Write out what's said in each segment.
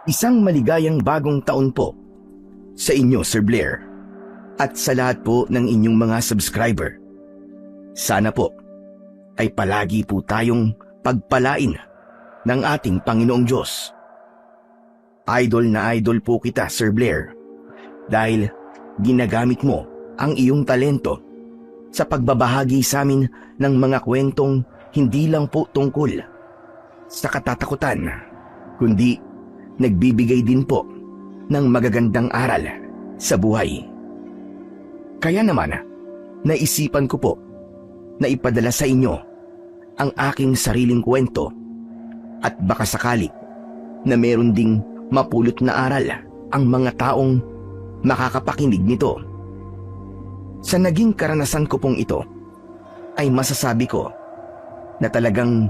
Isang maligayang bagong taon po sa inyo, Sir Blair, at sa lahat po ng inyong mga subscriber. Sana po ay palagi po tayong pagpalain ng ating Panginoong Diyos. Idol na idol po kita, Sir Blair, dahil ginagamit mo ang iyong talento sa pagbabahagi sa amin ng mga kwentong hindi lang po tungkol sa katatakutan, kundi nagbibigay din po ng magagandang aral sa buhay. Kaya naman, naisipan ko po na ipadala sa inyo ang aking sariling kwento at baka sakali na meron ding mapulot na aral ang mga taong makakapakinig nito. Sa naging karanasan ko pong ito, ay masasabi ko na talagang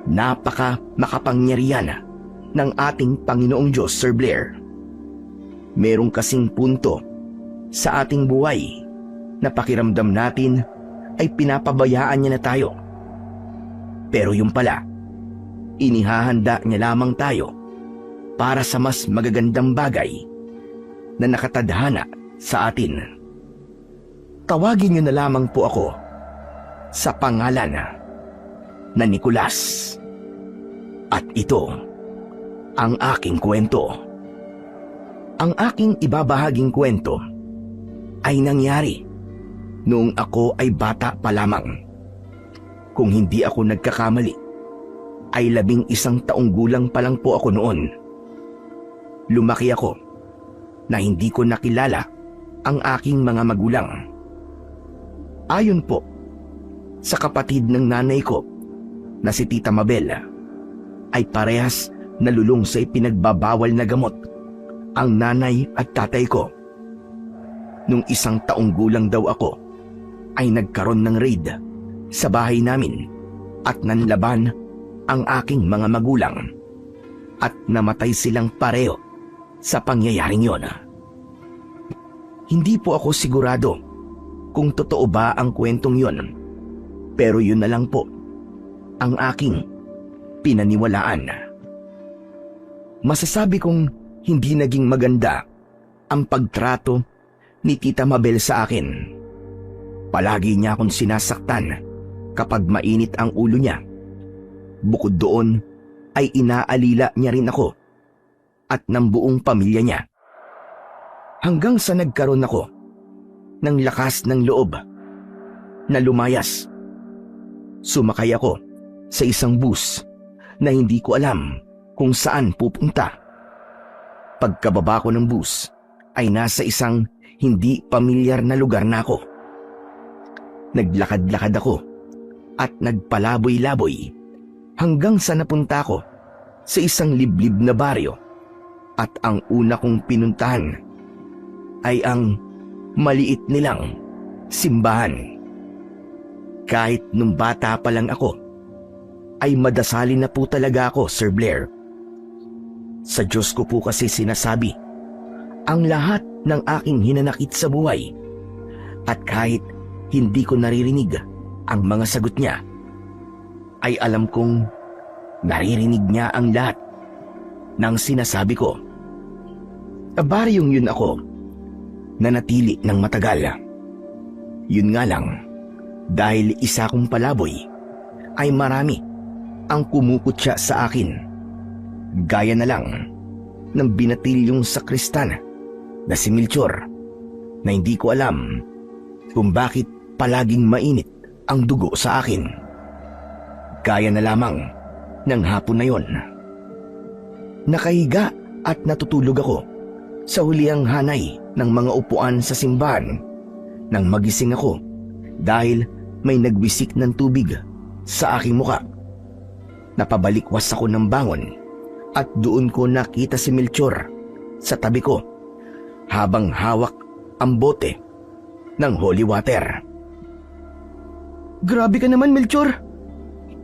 napaka makapangyarihan ng ating Panginoong Diyos, Sir Blair. Merong kasing punto sa ating buhay na pakiramdam natin ay pinapabayaan niya na tayo. Pero yung pala, inihahanda niya lamang tayo para sa mas magagandang bagay na nakatadhana sa atin. Tawagin niyo na lamang po ako sa pangalan na Nicolas. At ito ang aking kwento. Ang aking ibabahaging kwento ay nangyari noong ako ay bata pa lamang. Kung hindi ako nagkakamali, ay 11 taong gulang pa lang po ako noon. Lumaki ako na hindi ko nakilala ang aking mga magulang. Ayon po sa kapatid ng nanay ko na si Tita Mabel, ay parehas nalulung sa ipinagbabawal na gamot ang nanay at tatay ko. Nung 1 taong gulang daw ako, ay nagkaroon ng raid sa bahay namin at nanlaban ang aking mga magulang at namatay silang pareho sa pangyayaring yon. Hindi po ako sigurado kung totoo ba ang kwentong yon, pero yun na lang po ang aking pinaniwalaan. Masasabi kong hindi naging maganda ang pagtrato ni Tita Mabel sa akin. Palagi niya akong sinasaktan kapag mainit ang ulo niya. Bukod doon ay inaalila niya rin ako at ng buong pamilya niya. Hanggang sa nagkaroon ako ng lakas ng loob na lumayas. Sumakay ako sa isang bus na hindi ko alam kung saan pupunta. Pagkababa ko ng bus ay nasa isang hindi pamilyar na lugar na ako. Naglakad-lakad ako at nagpalaboy-laboy hanggang sa napunta ko sa isang liblib na baryo, at ang una kong pinuntahan ay ang maliit nilang simbahan. Kahit nung bata pa lang ako, ay madasalin na po talaga ako, Sir Blair. Sa Diyos ko po kasi sinasabi ang lahat ng aking hinanakit sa buhay, at kahit hindi ko naririnig ang mga sagot niya, ay alam kong naririnig niya ang lahat ng sinasabi ko. Sa baryong yun ako nanatili ng matagal. Yun nga lang, dahil isa kong palaboy, ay marami ang kumukutya sa akin. Gaya na lang ng binatilyong sakristan na si Melchor, na hindi ko alam kung bakit palaging mainit ang dugo sa akin. Gaya na lamang ng hapon na yon. Nakahiga at natutulog ako sa hulihang hanay ng mga upuan sa simbahan nang magising ako dahil may nagwisik ng tubig sa aking muka. Napabalikwas ako ng bangon at doon ko nakita si Melchor sa tabi ko habang hawak ang bote ng holy water. Grabe ka naman, Melchor!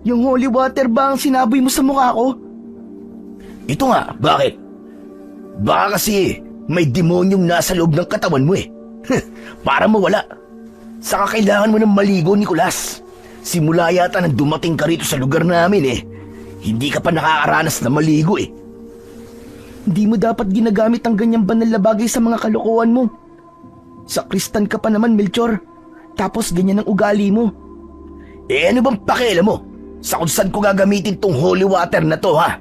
Yung holy water ba ang sinaboy mo sa mukha ko? Ito nga, bakit? Baka kasi may demonyong nasa loob ng katawan mo eh. Para mawala. Saka kailangan mo ng maligo, Nicolas. Simula yata nang dumating ka rito sa lugar namin eh, hindi ka pa nakakaranas na maligo eh. Hindi mo dapat ginagamit ang ganyang banal na bagay sa mga kalokohan mo. Sakristan ka pa naman, Melchor. Tapos ganyan ang ugali mo. Ano bang pakialam mo? Sa kung saan ko gagamitin tong holy water na to, ha?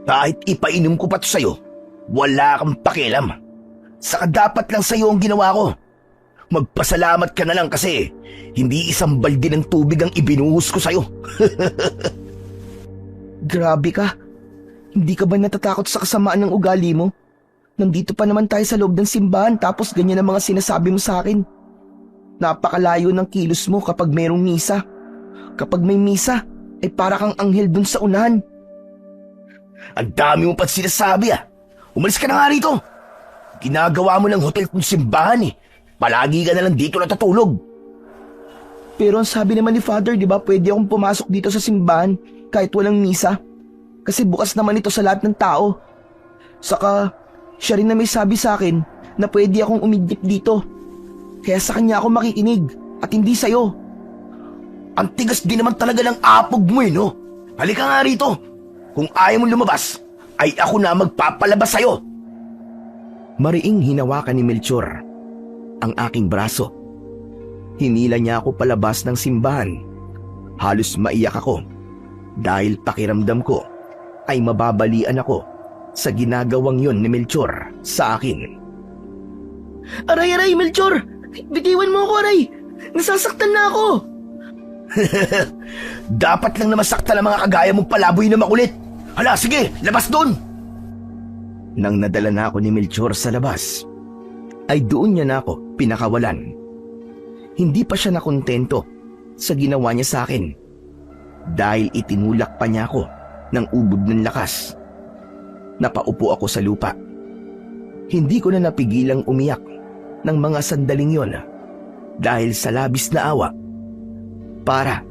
Kahit ipainom ko pa to sa'yo, wala kang pakialam. Saka dapat lang sa'yo ang ginawa ko. Magpasalamat ka na lang kasi hindi isang balde ng tubig ang ibinuhos ko sa'yo. Grabe ka. Hindi ka ba natatakot sa kasamaan ng ugali mo? Nandito pa naman tayo sa loob ng simbahan tapos ganyan ang mga sinasabi mo sa akin. Napakalayo ng kilos mo kapag mayroong misa. Kapag may misa, ay para kang anghel dun sa unahan. Ang dami mo pa't sinasabi, ah. Umalis ka na nga rito. Ginagawa mo ng hotel kung simbahan, eh. Palagi ka na lang dito natutulog. Pero ang sabi naman ni Father, di ba pwede akong pumasok dito sa simbahan kahit walang misa? Kasi bukas naman ito sa lahat ng tao. Saka, siya rin na may sabi sa akin na pwede akong umidip dito. Kaya sa kanya ako makikinig at hindi sa'yo. Ang tigas din naman talaga ng apog mo, eh, no? Halika nga rito. Kung ayaw mong lumabas, ay ako na magpapalabas sa'yo. Mariing hinawakan ni Melchor ang aking braso. Hinila niya ako palabas ng simbahan. Halos maiyak ako dahil pakiramdam ko ay mababalian ako sa ginagawang yon ni Melchor sa akin. Aray, Melchor! Bitiwan mo ako, aray! Nasasaktan na ako! Dapat lang na masaktan ang mga kagaya mong palaboy na makulit. Hala, sige, labas doon! Nang nadala na ako ni Melchor sa labas, ay doon niya na ako pinakawalan. Hindi pa siya nakontento sa ginawa niya sa akin dahil itinulak pa niya ako ng ubod ng lakas. Napaupo ako sa lupa. Hindi ko na napigilang umiyak ng mga sandaling yon dahil sa labis na awa para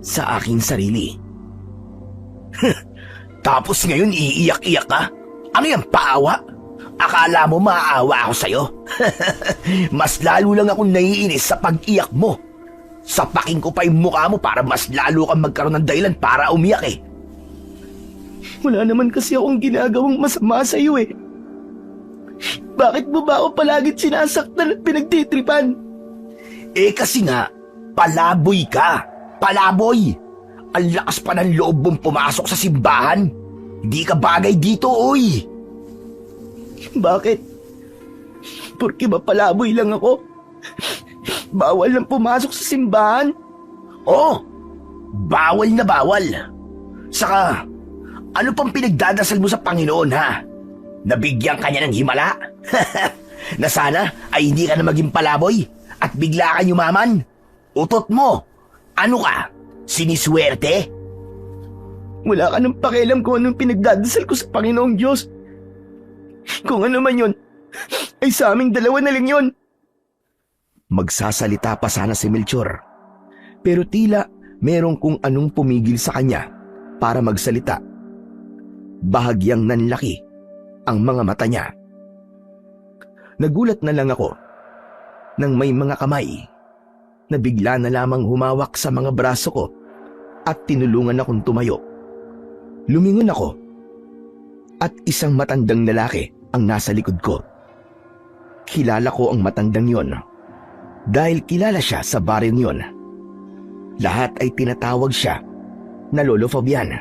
sa aking sarili. Tapos ngayon iiyak-iyak ka? Ano yan, paawa? Akala mo maaawa ako sa'yo? Mas lalo lang akong naiinis sa pag-iyak mo. Sapakin ko pa yung mukha mo para mas lalo kang magkaroon ng dahilan para umiyak, eh. Wala naman kasi akong ginagawang masama sa'yo, eh. Bakit mo ba ako palaging sinasaktan at pinagtitripan? Eh kasi nga, palaboy ka. Palaboy. Ang lakas pa ng loob mong pumasok sa simbahan. Hindi ka bagay dito, oy. Bakit? Porque ba palaboy lang ako? Bawal lang pumasok sa simbahan? Oh, bawal na bawal. Saka, ano pang pinagdadasal mo sa Panginoon, ha? Nabigyan ka niya ng himala? Na sana ay hindi ka na maging palaboy at bigla ka yumaman? Utot mo, ano ka? Siniswerte? Wala ka nang pakialam kung anong pinagdadasal ko sa Panginoong Diyos. Kung ano man yun, ay sa aming dalawa na lang yun. Magsasalita pa sana si Melchor, pero tila merong kung anong pumigil sa kanya para magsalita. Bahagyang nanlaki ang mga mata niya. Nagulat na lang ako nang may mga kamay na bigla na lamang humawak sa mga braso ko at tinulungan akong tumayo. Lumingon ako at isang matandang lalaki ang nasa likod ko. Kilala ko ang matandang yon dahil kilala siya sa baryong yon. Lahat ay tinatawag siya na Lolo Fabian.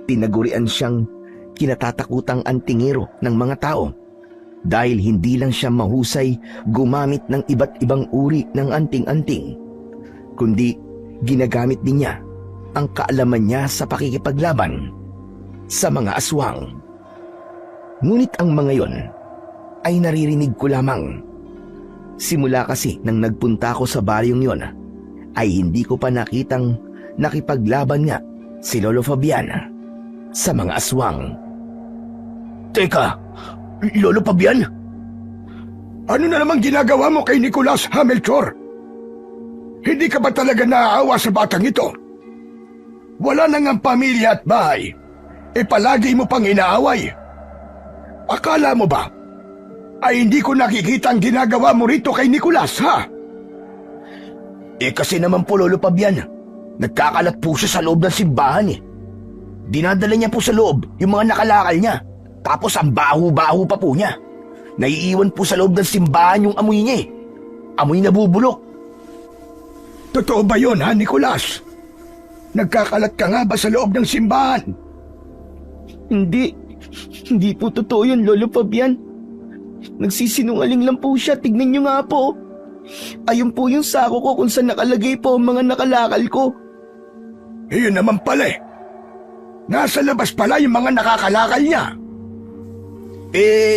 Tinagurian siyang kinatatakutang antingero ng mga tao dahil hindi lang siya mahusay gumamit ng iba't ibang uri ng anting-anting, kundi ginagamit din niya ang kaalaman niya sa pakikipaglaban sa mga aswang. Ngunit ang mga yon ay naririnig ko lamang. Simula kasi nang nagpunta ako sa baryong yon, ay hindi ko pa nakitang nakipaglaban nga si Lolo Fabian sa mga aswang. Teka, Lolo Fabian? Ano na namang ginagawa mo kay Nicolas, ha, Melchor? Hindi ka ba talaga naaawa sa batang ito? Wala na ngang pamilya at bahay. E palagi mo pang inaaway. Akala mo ba ay hindi ko nakikita ang ginagawa mo rito kay Nicolas, ha? Eh kasi naman po, Lolo Fabian, nagkakalat po siya sa loob ng simbahan, eh. Dinadala niya po sa loob yung mga nakalakal niya. Tapos ang baho-baho pa po niya. Naiiwan po sa loob ng simbahan yung amoy niya eh. Amoy na bubulok. Totoo ba yun, ha, Nicolas? Nagkakalat ka nga ba sa loob ng simbahan? Hindi. Hindi po totoo yun, Lolo Fabian. Nagsisinungaling lang po siya. Tignan niyo nga po. Ayun po yung sako ko kung saan nakalagay po ang mga nakalakal ko. Iyon naman pala eh. Nasa labas pala yung mga nakakalakal niya.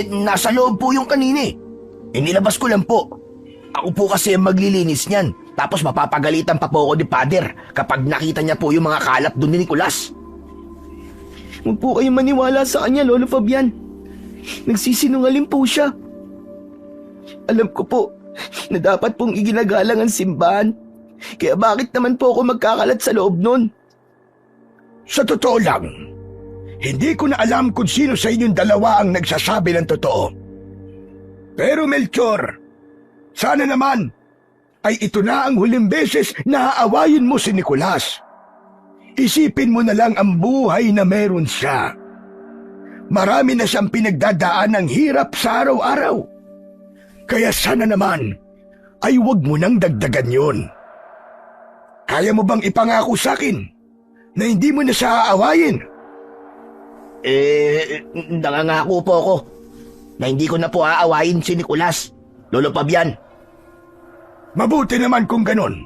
Nasa loob po yung kanina eh. Nilabas ko lang po. Ako po kasi ang maglilinis niyan. Tapos mapapagalitan pa po ako ni Pader kapag nakita niya po yung mga kalat doon ni Nicolas. Huwag po kayong maniwala sa kanya, Lolo Fabian. Nagsisinungaling po siya. Alam ko po na dapat pong iginagalang ang simbahan. Kaya bakit naman po ako magkakalat sa loob nun? Sa totoo lang, hindi ko na alam kung sino sa inyong dalawa ang nagsasabi ng totoo. Pero Melchor, sana naman ay ito na ang huling beses na aawayin mo si Nicolas. Isipin mo na lang ang buhay na meron siya. Marami na siyang pinagdadaan ng hirap sa araw-araw. Kaya sana naman ay huwag mo nang dagdagan yun. Kaya mo bang ipangako sa akin na hindi mo na siya aawayin? Nangangako po ako na hindi ko na po aawayin si Nicolas, Lolo Fabian. Mabuti naman kung ganon.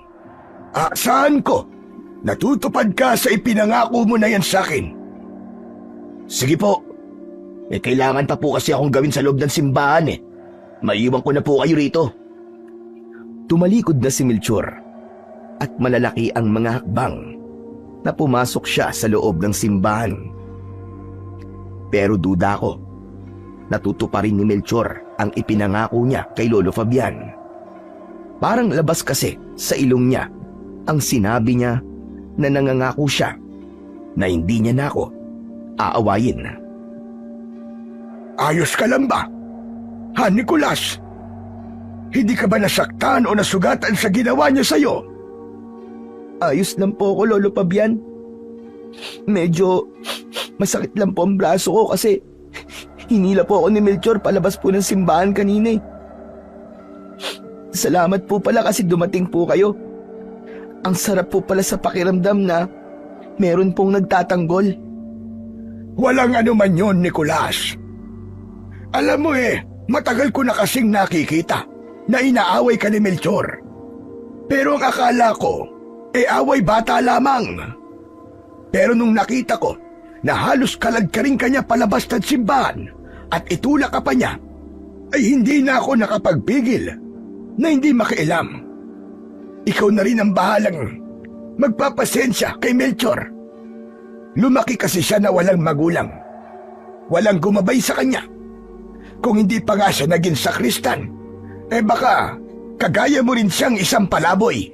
Saan ko? Natutupad ka sa ipinangako mo na yan sa akin. Sige po. Kailangan pa po kasi akong gawin sa loob ng simbahan eh. Maiiwan ko na po kayo rito. Tumalikod na si Melchor at malalaki ang mga hakbang na pumasok siya sa loob ng simbahan. Pero duda ko, natutuparin ni Melchor ang ipinangako niya kay Lolo Fabian. Parang labas kasi sa ilong niya ang sinabi niya na nangangako siya na hindi niya na ako aawayin. Ayos ka lang ba? Ha, Nicolas? Hindi ka ba nasaktan o nasugatan sa ginawa niya sa'yo? Ayos lang po ako, Lolo Fabian. Medyo masakit lang po ang braso ko kasi hinila po ako ni Melchor palabas po ng simbahan kanina eh. Salamat po pala kasi dumating po kayo. Ang sarap po pala sa pakiramdam na meron pong nagtatanggol. Walang anuman yon, Nicolas. Alam mo matagal ko na kasing nakikita na inaaway ka ni Melchor. Pero ang akala ko, away bata lamang. Pero nung nakita ko na halos kalagkaring kanya palabas ng simbahan at itulak ka pa niya, ay hindi na ako nakapagpigil na hindi makialam. Ikaw na rin ang bahalang magpapasensya kay Melchor. Lumaki kasi siya na walang magulang. Walang gumabay sa kanya. Kung hindi pa nga siya naging sakristan, baka kagaya mo rin siyang isang palaboy.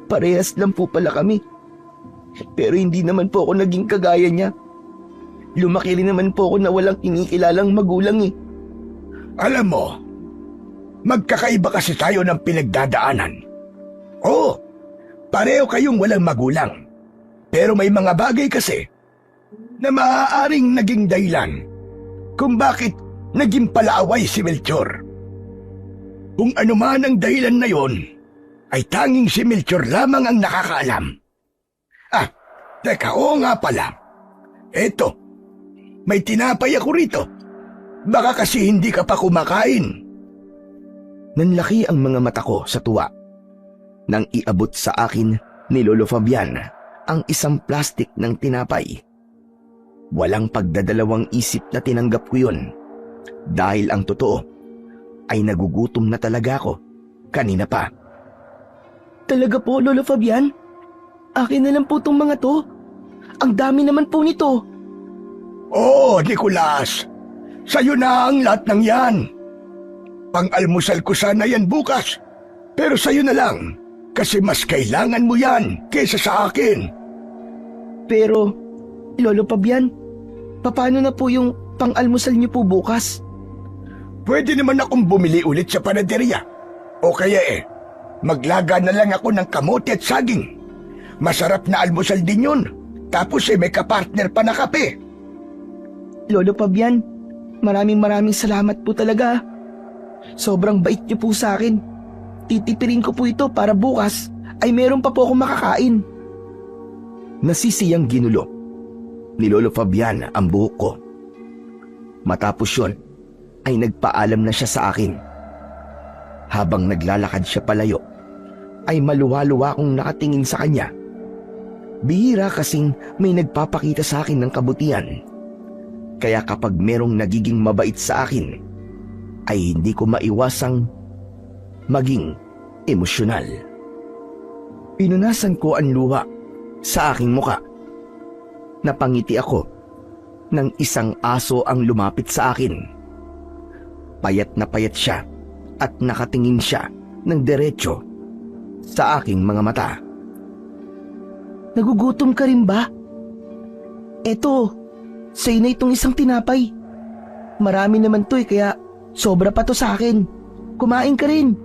Parehas lang po pala kami. Pero hindi naman po ako naging kagaya niya. Lumaki rin naman po ako na walang kinikilalang magulang eh. Alam mo, magkakaiba kasi tayo ng pinagdadaanan. Oo, pareho kayong walang magulang. Pero may mga bagay kasi na maaaring naging dahilan kung bakit naging palaaway si Melchor. Kung ano man ang dahilan na yon, ay tanging si Melchor lamang ang nakakaalam. Teka, oo nga pala. Eto, may tinapay ako rito. Baka kasi hindi ka pa kumakain. Nanlaki ang mga mata ko sa tuwa nang iabot sa akin ni Lolo Fabian ang isang plastik ng tinapay. Walang pagdadalawang isip na tinanggap ko yun dahil ang totoo ay nagugutom na talaga ako kanina pa. Talaga po, Lolo Fabian? Akin na lang po itong mga to. Ang dami naman po nito. Oo, Nicolas. Sa'yo na ang lahat ng yan. Pang-almusal ko sana yan bukas. Pero sa'yo na lang. Kasi mas kailangan mo yan kaysa sa akin. Pero, Lolo Fabian, paano na po yung pang-almusal niyo po bukas? Pwede naman akong bumili ulit sa panaderya. O kaya maglaga na lang ako ng kamote at saging. Masarap na almusal din yun. Tapos may kapartner pa na kape. Lolo Fabian, maraming salamat po talaga. Sobrang bait niyo po sa akin. Titipirin ko po ito para bukas ay meron pa po akong makakain. Nasisiyang ginulo ni Lolo Fabian ang buhok ko. Matapos yun, ay nagpaalam na siya sa akin. Habang naglalakad siya palayo, ay maluwa-luwa akong nakatingin sa kanya. Bihira kasing may nagpapakita sa akin ng kabutihan. Kaya kapag merong nagiging mabait sa akin, ay hindi ko maiwasang maging emosyonal. Pinunasan ko ang luha sa aking muka. Napangiti ako nang isang aso ang lumapit sa akin. Payat na payat siya at nakatingin siya ng diretsyo sa aking mga mata. Nagugutom ka rin ba? Eto, sa'yo na itong isang tinapay. Marami naman to kaya sobra pa to sa akin. Kumain ka rin.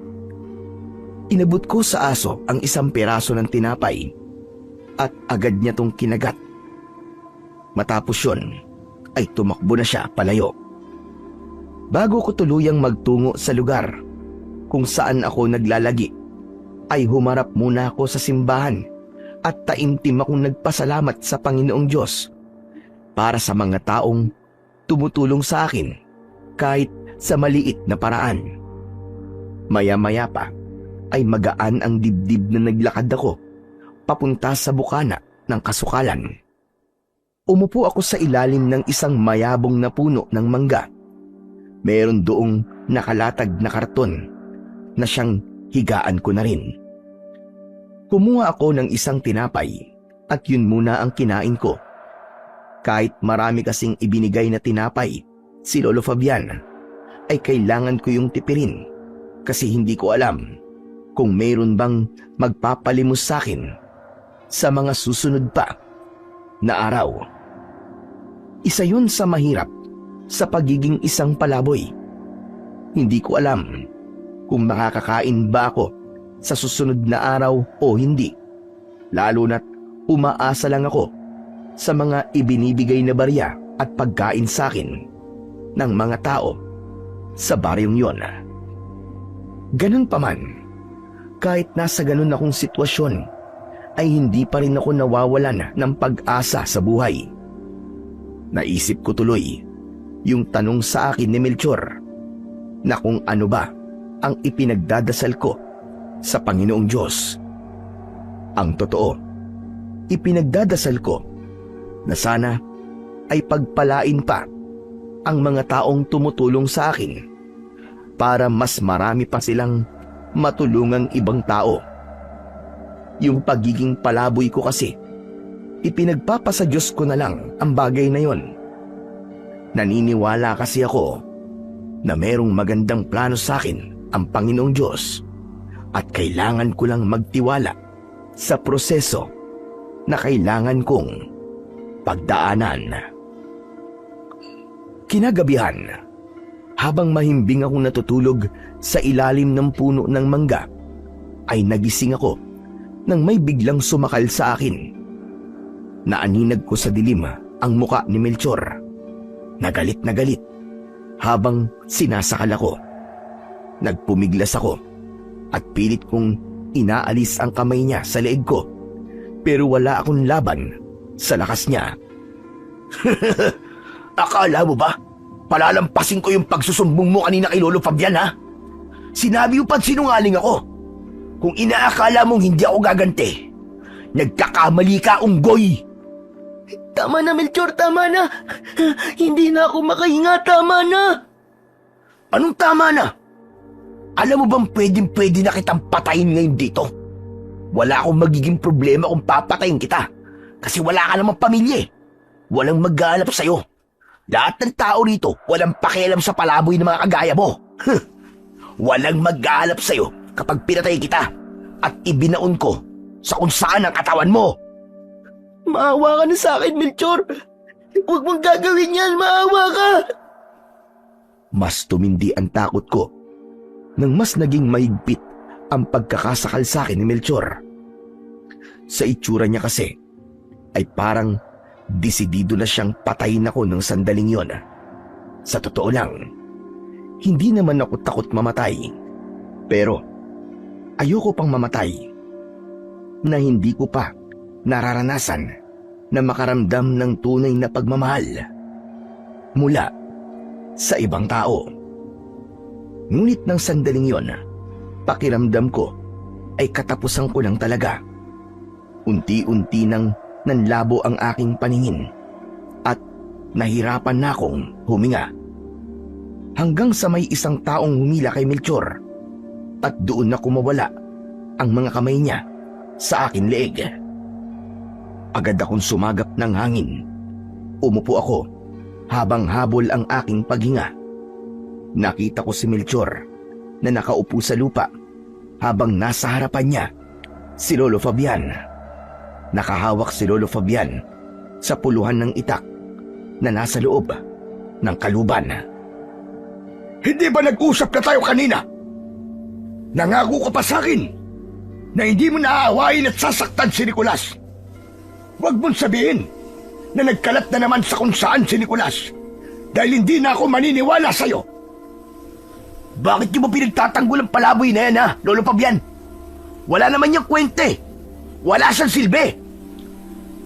Inabot ko sa aso ang isang piraso ng tinapay at agad niya tong kinagat. Matapos yun, ay tumakbo na siya palayo. Bago ko tuluyang magtungo sa lugar kung saan ako naglalagi, ay humarap muna ako sa simbahan at taimtim akong nagpasalamat sa Panginoong Diyos para sa mga taong tumutulong sa akin kahit sa maliit na paraan. Maya-maya pa ay magaan ang dibdib na naglakad ako papunta sa bukana ng kasukalan. Umupo ako sa ilalim ng isang mayabong na puno ng mangga. Meron doong nakalatag na karton na siyang higaan ko na rin. Kumuha ako ng isang tinapay at yun muna ang kinain ko. Kahit marami kasing ibinigay na tinapay si Lolo Fabian, ay kailangan ko yung tipirin kasi hindi ko alam kung mayroon bang magpapalimos sa akin sa mga susunod pa na araw. Isa yun sa mahirap sa pagiging isang palaboy. Hindi ko alam kung makakakain ba ako sa susunod na araw o hindi, lalo na't umaasa lang ako sa mga ibinibigay na barya at pagkain sa akin ng mga tao sa baryong yon. Ganun pa man, kahit nasa ganun akong sitwasyon, ay hindi pa rin ako nawawalan ng pag-asa sa buhay. Naisip ko tuloy yung tanong sa akin ni Melchor na kung ano ba ang ipinagdadasal ko sa Panginoong Diyos. Ang totoo, ipinagdadasal ko na sana ay pagpalain pa ang mga taong tumutulong sa akin para mas marami pa silang matulungang ibang tao. Yung pagiging palaboy ko kasi, ipinagpapasa Diyos ko na lang ang bagay na yon. Naniniwala kasi ako na merong magandang plano sa akin ang Panginoong Diyos at kailangan ko lang magtiwala sa proseso na kailangan kong pagdaanan. Kinagabihan, habang mahimbing akong natutulog sa ilalim ng puno ng mangga, ay nagising ako nang may biglang sumakal sa akin. Naaninag ko sa dilim ang muka ni Melchor. Nagalit na galit habang sinasakal ako. Nagpumiglas ako at pilit kong inaalis ang kamay niya sa leeg ko, pero wala akong laban sa lakas niya. Akala mo ba palalampasin ko yung pagsusumbong mo kanina kay Lolo Fabian, ha? Sinabi mo pa't sinungaling ako. Kung inaakala mong hindi ako gaganti, nagkakamali ka, unggoy! Tama na, Melchor, tama na. Hindi na ako makahinga, tama na. Anong tama na? Alam mo bang pwedeng-pwede na kitang patayin ngayon dito? Wala akong magiging problema kung papatayin kita. Kasi wala ka namang pamilya eh. Walang mag-aalap sa'yo. Lahat ng tao rito walang pakialam sa palaboy ng mga kagaya mo. Walang mag-aalap sa'yo kapag pinatay kita at ibinaon ko sa kung saan ang katawan mo. Maawa ka na sa akin, Melchor. Huwag mong gagawin yan, maawa ka. Mas tumindi ang takot ko nang mas naging mahigpit ang pagkakasakal sa akin ni Melchor. Sa itsura niya kasi, ay parang desidido na siyang patayin ako ng sandaling yon. Sa totoo lang, hindi naman ako takot mamatay. Pero ayoko pang mamatay na hindi ko pa nararanasan na makaramdam ng tunay na pagmamahal mula sa ibang tao. Ngunit ng sandaling yon, pakiramdam ko ay katapusan ko lang talaga. Unti-unti nang nanlabo ang aking paningin at nahirapan na akong huminga. Hanggang sa may isang taong humila kay Melchor at doon na kumawala ang mga kamay niya sa akin leeg. Agad akong sumagap ng hangin. Umupo ako habang habol ang aking paghinga. Nakita ko si Melchor na nakaupo sa lupa habang nasa harapan niya si Lolo Fabian. Nakahawak si Lolo Fabian sa puluhan ng itak na nasa loob ng kaluban. Hindi ba nag-usap na tayo kanina? Nangako ka pa sa akin na hindi mo naaawain at sasaktan si Nicolas. Huwag mong sabihin na nagkalat na naman sa kung saan si Nicolas dahil hindi na ako maniniwala sa'yo. Bakit niyo mo pinagtatanggol ang palaboy na yan, ha, Lolo Fabian? Wala naman niyang kwente. Wala siyang silbi.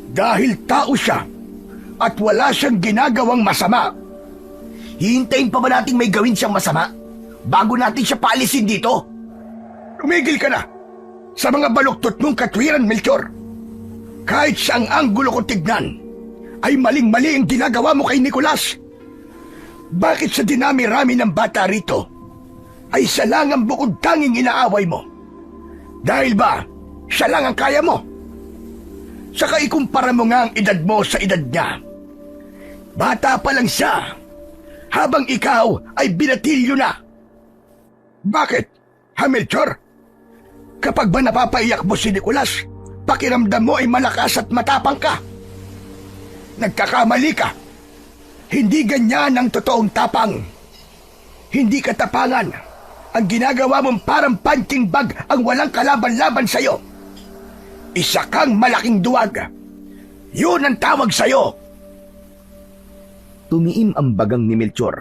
Dahil tao siya at wala siyang ginagawang masama. Hihintayin pa ba nating may gawin siyang masama bago natin siya paalisin dito? Tumigil ka na sa mga baluktot mong katwiran, Melchor. Kahit sa ang anggulo ko tignan, ay maling-mali ang ginagawa mo kay Nicolas. Bakit sa dinami-rami ng bata rito, ay siya lang ang bukod tanging inaaway mo? Dahil ba, siya lang ang kaya mo? Saka ikumpara mo nga ang edad mo sa edad niya. Bata pa lang siya, habang ikaw ay binatilyo na. Bakit, ha Melchor? Kapag ba napapaiyak mo si Nicolas, pakiramdam mo ay malakas at matapang ka. Nagkakamali ka. Hindi ganyan ang totoong tapang. Hindi katapangan ang ginagawa mong parang punching bag ang walang kalaban-laban sa'yo. Isa kang malaking duwag. Yun ang tawag sa'yo. Tumiim ang bagang ni Melchor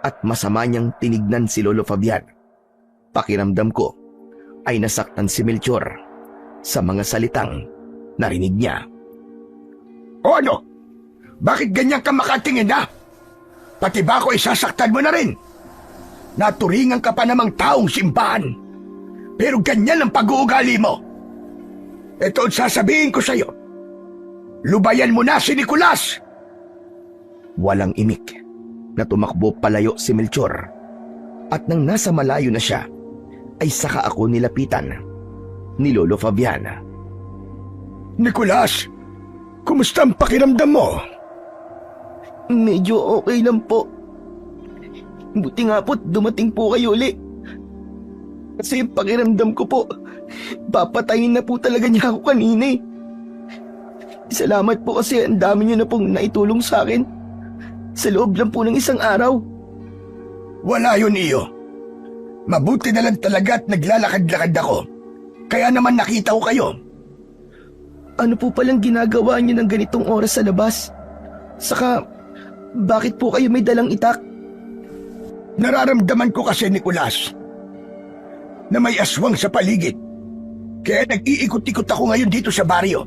at masama niyang tinignan si Lolo Fabian. Pakiramdam ko ay nasaktan si Melchor sa mga salitang narinig niya. O ano? Bakit ganyan ka makatingin na? Pati ba ako isasaktan mo na rin? Naturingan ka pa namang taong simbahan. Pero ganyan ang pag-uugali mo. Ito ang sasabihin ko sa'yo. Lubayan mo na si Nicolas! Walang imik na tumakbo palayo si Melchor. At nang nasa malayo na siya, ay saka ako nilapitan ni Lolo Fabian. Nicolas, kumusta ang pakiramdam mo? Medyo okay lang po. Buti nga po't dumating po kayo uli. Kasi yung pakiramdam ko po, papatayin na po talaga niya ako kanina eh. Salamat po kasi ang dami niyo na pong naitulong sa akin. Sa loob lang po ng isang araw. Wala yun, Iyo. Mabuti na lang talaga at naglalakad-lakad ako. Kaya naman nakita ko kayo. Ano po palang ginagawa niyo ng ganitong oras sa labas? Saka, bakit po kayo may dalang itak? Nararamdaman ko kasi, Nicolas, na may aswang sa paligid. Kaya nag-iikot-ikot ako ngayon dito sa baryo.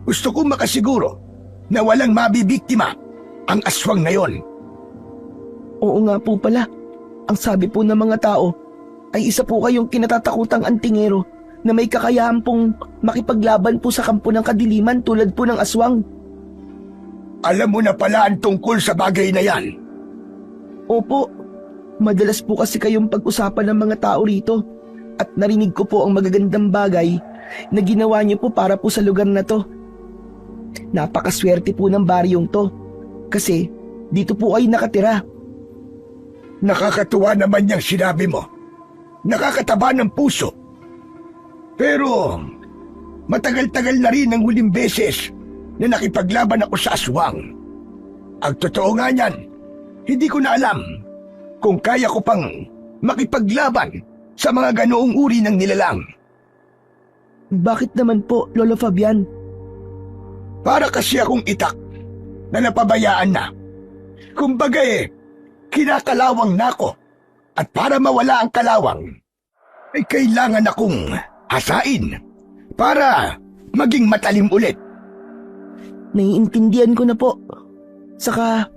Gusto kong makasiguro na walang mabibiktima ang aswang na yon. Oo nga po pala. Ang sabi po ng mga tao ay isa po kayong kinatatakutang antingero na may kakayahan pong makipaglaban po sa kampo ng kadiliman tulad po ng aswang. Alam mo na pala ang tungkol sa bagay na yan. Opo, madalas po kasi kayong pag-usapan ng mga tao rito at narinig ko po ang magagandang bagay na ginawa niyo po para po sa lugar na to. Napakaswerte po ng baryong to kasi dito po kayo nakatira. Nakakatuwa naman niyang sinabi mo. Nakakataba ng puso. Pero matagal-tagal na rin ang huling beses na nakipaglaban ako sa aswang. Ang totoo nga niyan, hindi ko na alam kung kaya ko pang makipaglaban sa mga ganoong uri ng nilalang. Bakit naman po, Lolo Fabian? Para kasi akong itak na napabayaan na. Kumbaga kinakalawang na ako. At para mawala ang kalawang, ay kailangan akong hasain para maging matalim ulit. Naiintindihan ko na po. Saka,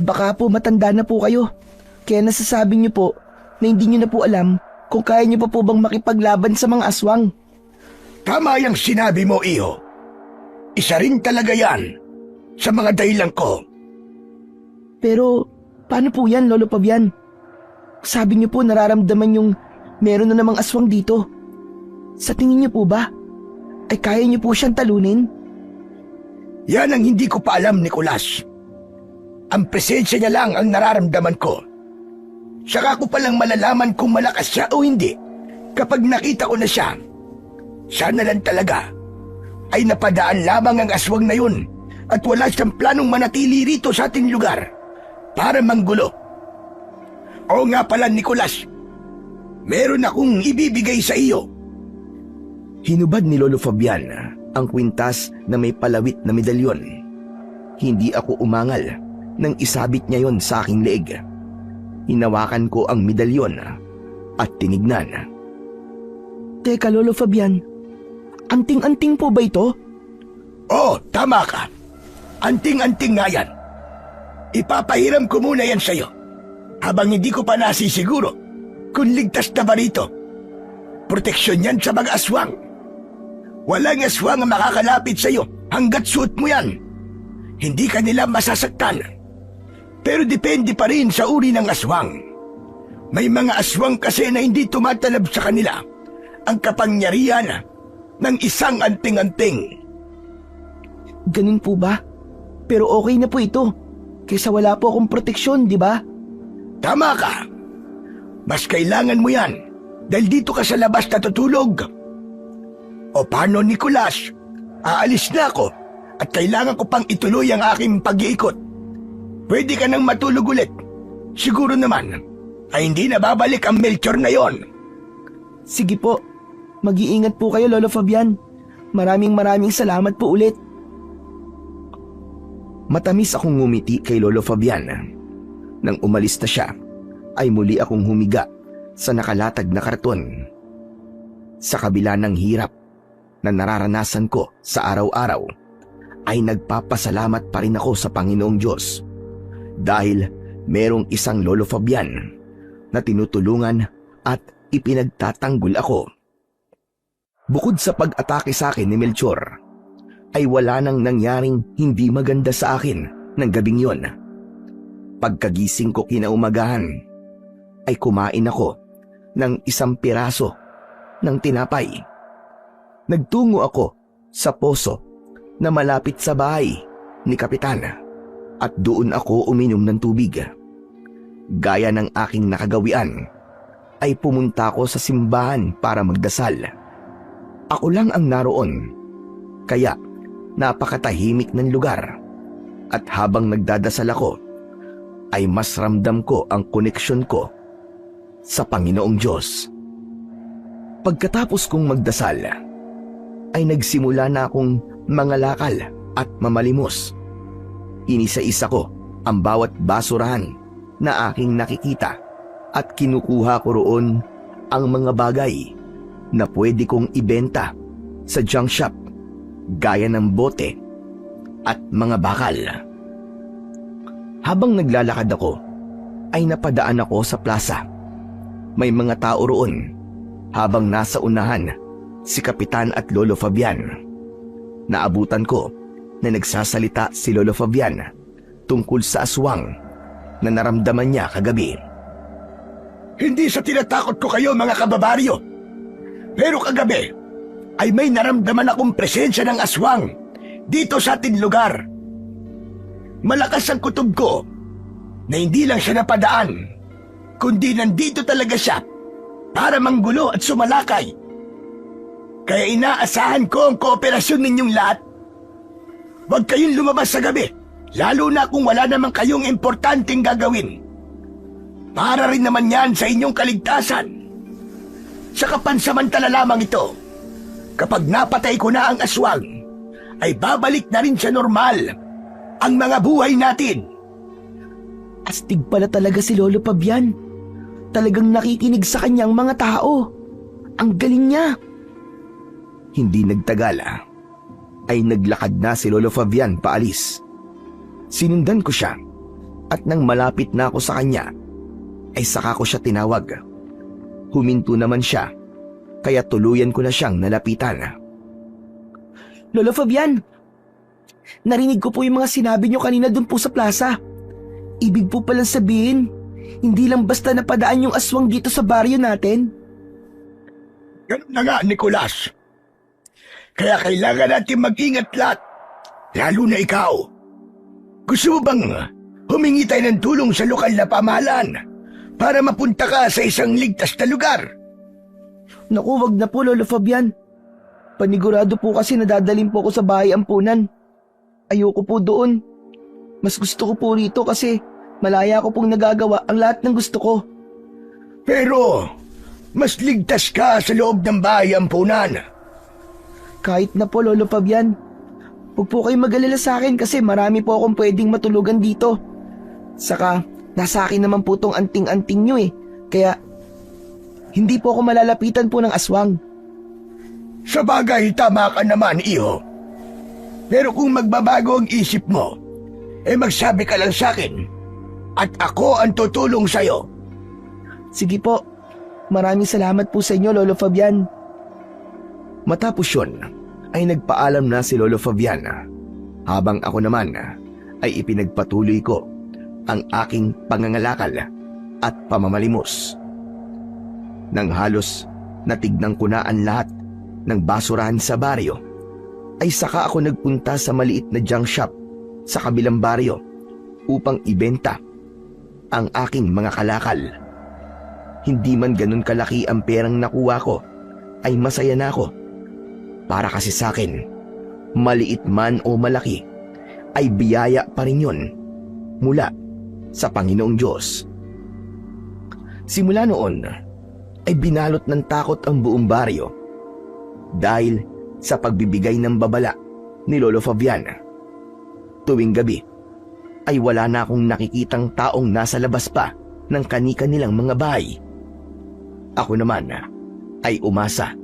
baka po matanda na po kayo. Kaya nasasabi niyo po na hindi niyo na po alam kung kaya niyo pa po bang makipaglaban sa mga aswang. Tama yung sinabi mo, Iho. Isa rin talaga yan sa mga dahilan ko. Pero, paano po yan, Lolo Fabian? Sabi niyo po nararamdaman yung meron na namang aswang dito. Sa tingin niyo po ba, ay kaya niyo po siyang talunin? Yan ang hindi ko pa alam, Nicolas. Ang presensya niya lang ang nararamdaman ko. Saka ko palang malalaman kung malakas siya o hindi kapag nakita ko na siya. Sana lang talaga ay napadaan lamang ang aswang na yun at wala siyang planong manatili rito sa ating lugar para manggulo. Oo nga pala, Nicolas. Meron akong ibibigay sa iyo. Hinubad ni Lolo Fabian ang kwintas na may palawit na medalyon. Hindi ako umangal nang isabit niya yon sa aking leeg. Hinawakan ko ang medalyon at tinignan. Teka, Lolo Fabian, anting-anting po ba ito? Oo, tama ka. Anting-anting nga yan. Ipapahiram ko muna yan sa'yo habang hindi ko pa nasisiguro kung ligtas na ba rito. Proteksyon yan sa mga aswang. Walang aswang ang makakalapit sa'yo hanggat suot mo yan. Hindi ka nila masasaktan. Pero depende pa rin sa uri ng aswang. May mga aswang kasi na hindi tumatalab sa kanila ang kapangyarihan ng isang anting-anting. Ganun po ba? Pero okay na po ito. Kaysa wala po akong proteksyon, di ba? Tama ka. Mas kailangan mo yan dahil dito ka sa labas natutulog. O paano, Nicolas? Aalis na ako at kailangan ko pang ituloy ang aking pag-iikot. Pwede ka nang matulog ulit. Siguro naman ay hindi na babalik ang Melchor na yon. Sige po. Mag-iingat po kayo, Lolo Fabian. Maraming salamat po ulit. Matamis akong ngumiti kay Lolo Fabian. Nang umalis na siya, ay muli akong humiga sa nakalatag na karton. Sa kabila ng hirap na nararanasan ko sa araw-araw, ay nagpapasalamat pa rin ako sa Panginoong Diyos dahil merong isang Lolo Fabian na tinutulungan at ipinagtatanggol ako. Bukod sa pag-atake sa akin ni Melchor, ay wala nang nangyaring hindi maganda sa akin ng gabing yon. Pagkagising ko kinaumagahan, ay kumain ako ng isang piraso ng tinapay. Nagtungo ako sa poso na malapit sa bahay ni Kapitan at doon ako uminom ng tubig. Gaya ng aking nakagawian, ay pumunta ako sa simbahan para magdasal. Ako lang ang naroon, kaya napakatahimik ng lugar. At habang nagdadasal ako, ay mas ramdam ko ang koneksyon ko sa Panginoong Diyos. Pagkatapos kong magdasal, ay nagsimula na akong mangalakal at mamalimos. Inisa-isa ko ang bawat basurahan na aking nakikita at kinukuha ko roon ang mga bagay na pwede kong ibenta sa junk shop gaya ng bote at mga bakal. Habang naglalakad ako, ay napadaan ako sa plaza. May mga tao roon habang nasa unahan si Kapitan at Lolo Fabian. Naabutan ko na nagsasalita si Lolo Fabian tungkol sa aswang na naramdaman niya kagabi. Hindi sa tinatakot ko kayo, mga kababaryo. Pero kagabi ay may naramdaman akong presensya ng aswang dito sa ating lugar. Malakas ang kutob ko na hindi lang siya napadaan, kundi nandito talaga siya para manggulo at sumalakay. Kaya inaasahan ko ang kooperasyon ninyong lahat. Huwag kayong lumabas sa gabi, lalo na kung wala namang kayong importanteng gagawin. Para rin naman yan sa inyong kaligtasan. Sa kapansamantala lamang ito, kapag napatay ko na ang aswang, ay babalik na rin sa normal ang mga buhay natin. Astig pala talaga si Lolo Fabian. Talagang nakikinig sa kanyang mga tao. Ang galing niya. Hindi nagtagal ay naglakad na si Lolo Fabian paalis. Sinundan ko siya at nang malapit na ako sa kanya ay saka ko siya tinawag. Huminto naman siya kaya tuluyan ko na siyang nalapitan. Lolo Fabian, narinig ko po yung mga sinabi niyo kanina dun po sa plaza. Ibig po palang sabihin, hindi lang basta napadaan yung aswang dito sa baryo natin. Ganun na nga, Nicolas. Kaya kailangan natin mag-ingat lahat, lalo na ikaw. Gusto mo bang humingi tayo ng tulong sa lokal na pamahalaan para mapunta ka sa isang ligtas na lugar? Naku, wag na po Lolo Fabian. Panigurado po kasi nadadaling po ako sa bahay ampunan. Ayoko po doon. Mas gusto ko po rito kasi malaya ko pong nagagawa ang lahat ng gusto ko. Pero mas ligtas ka sa loob ng bahay ampunan. Kahit na po Lolo Fabian, huwag po kayo mag-alala sa akin kasi marami po akong pwedeng matulugan dito. Saka nasa akin naman po tong anting-anting nyo kaya hindi po ako malalapitan po ng aswang. Sa bagay, tama ka naman, iho. Pero kung magbabago ang isip mo, magsabi ka lang sa akin at ako ang tutulong sa'yo. Sige po, maraming salamat po sa inyo Lolo Fabian. Matapos yun, ay nagpaalam na si Lolo Fabian habang ako naman ay ipinagpatuloy ko ang aking pangangalakal at pamamalimos. Nang halos natignan ko na ang lahat ng basurahan sa baryo, ay saka ako nagpunta sa maliit na junk shop sa kabilang baryo upang ibenta ang aking mga kalakal. Hindi man ganun kalaki ang perang nakuha ko, ay masaya na ako. Para kasi sa akin, maliit man o malaki, ay biyaya pa rin yun mula sa Panginoong Diyos. Simula noon, ay binalot ng takot ang buong baryo dahil sa pagbibigay ng babala ni Lolo Fabian. Tuwing gabi, ay wala na akong nakikitang taong nasa labas pa ng kani-kanilang mga bahay. Ako naman ay umasa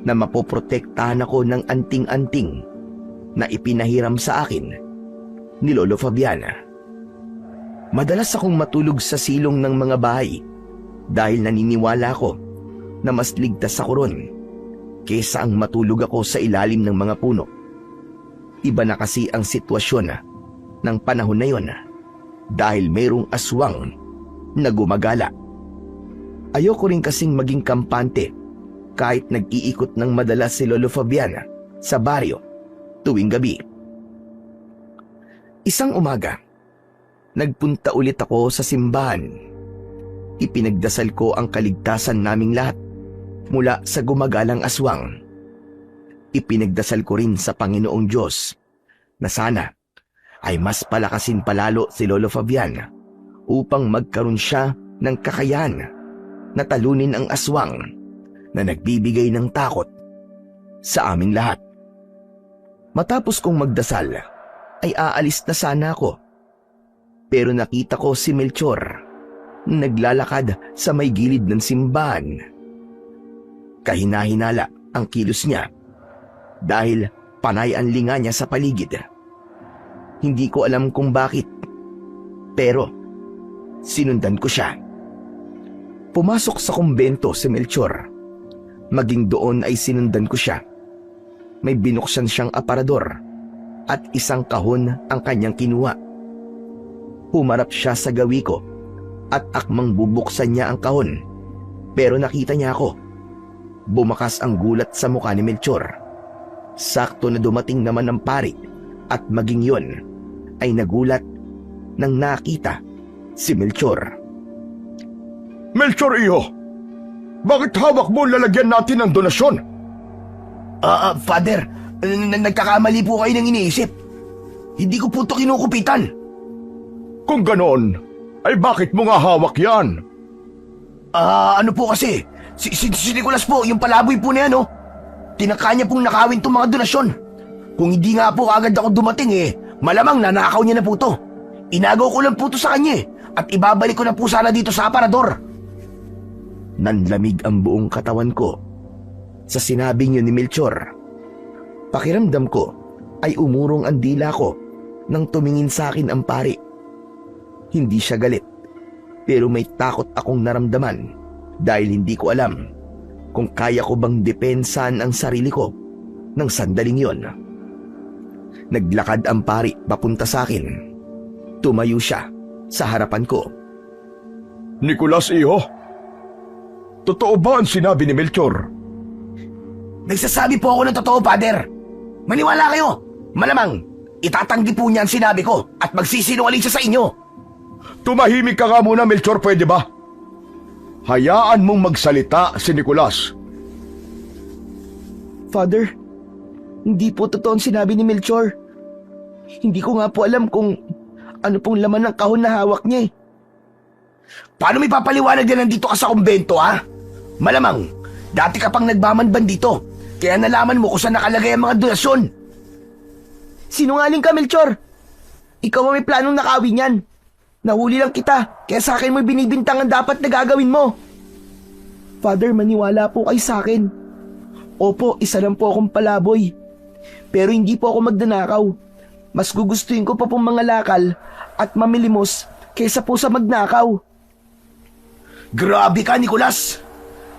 na mapoprotektahan ako ng anting-anting na ipinahiram sa akin ni Lolo Fabian. Madalas akong matulog sa silong ng mga bahay dahil naniniwala ko na mas ligtas ako ron kesa ang matulog ako sa ilalim ng mga puno. Iba na kasi ang sitwasyon ng panahon na yon dahil mayroong aswang na gumagala. Ayoko rin kasing maging kampante kahit nag-iikot ng madalas si Lolo Fabian sa baryo tuwing gabi. Isang umaga, nagpunta ulit ako sa simbahan. Ipinagdasal ko ang kaligtasan naming lahat mula sa gumagalang aswang. Ipinagdasal ko rin sa Panginoong Diyos na sana ay mas palakasin palalo si Lolo Fabian upang magkaroon siya ng kakayahan na talunin ang aswang na nagbibigay ng takot sa aming lahat. Matapos kong magdasal, ay aalis na sana ako. Pero nakita ko si Melchor naglalakad sa may gilid ng simbahan. Kahina-hinala ang kilos niya dahil panay ang linga niya sa paligid. Hindi ko alam kung bakit, pero sinundan ko siya. Pumasok sa kumbento si Melchor. Maging doon ay sinundan ko siya. May binuksan siyang aparador at isang kahon ang kanyang kinuha. Humarap siya sa gawi ko at akmang bubuksan niya ang kahon. Pero nakita niya ako. Bumakas ang gulat sa mukha ni Melchor. Sakto na dumating naman ang pari at maging yon ay nagulat nang nakita si Melchor. Melchor, iho! Bakit hawak mo lalagyan natin ng donasyon? Father, nagkakamali po kayo ng iniisip. Hindi ko po ito kinukupitan. Kung ganon, ay bakit mo nga hawak yan? Ano po kasi, si Nicolas po, yung palaboy po na yan, tinaka niya pong nakawin itong mga donasyon. Kung hindi nga po agad ako dumating malamang nanakaw niya na po to. Inagaw ko lang po to sa kanya at ibabalik ko na po sana dito sa aparador. Nanlamig ang buong katawan ko sa sinabing yun ni Melchor. Pakiramdam ko ay umurong ang dila ko nang tumingin sa akin ang pari. Hindi siya galit, pero may takot akong naramdaman dahil hindi ko alam kung kaya ko bang depensahan ang sarili ko ng sandaling yon. Naglakad ang pari papunta sa akin. Tumayo siya sa harapan ko. Nicolas, iho. Totoo ba ang sinabi ni Melchor? Nagsasabi po ako ng totoo, Father. Maniwala kayo. Malamang, itatanggi po niya ang sinabi ko at magsisinungaling siya sa inyo. Tumahimik ka nga muna, Melchor, pwede ba? Hayaan mong magsalita si Nicolas. Father, hindi po totoo ang sinabi ni Melchor. Hindi ko nga po alam kung ano pong laman ng kahon na hawak niya. Paano may papaliwanag na nandito ka sa kumbento, ha? Malamang, dati ka pang nagmamanban dito, kaya nalaman mo kung saan nakalagay ang mga donasyon. Sinungaling ka, Melchor. Ikaw ang may planong nakawin yan. Nahuli lang kita, kaya sa akin mo binibintang ang dapat na gagawin mo. Father, maniwala po kayo sa akin. Opo, isa lang po akong palaboy. Pero hindi po ako magnanakaw. Mas gugustuhin ko pa pong mga lakal at mamilimos kaysa po sa magnakaw. Grabe ka, Nicolas!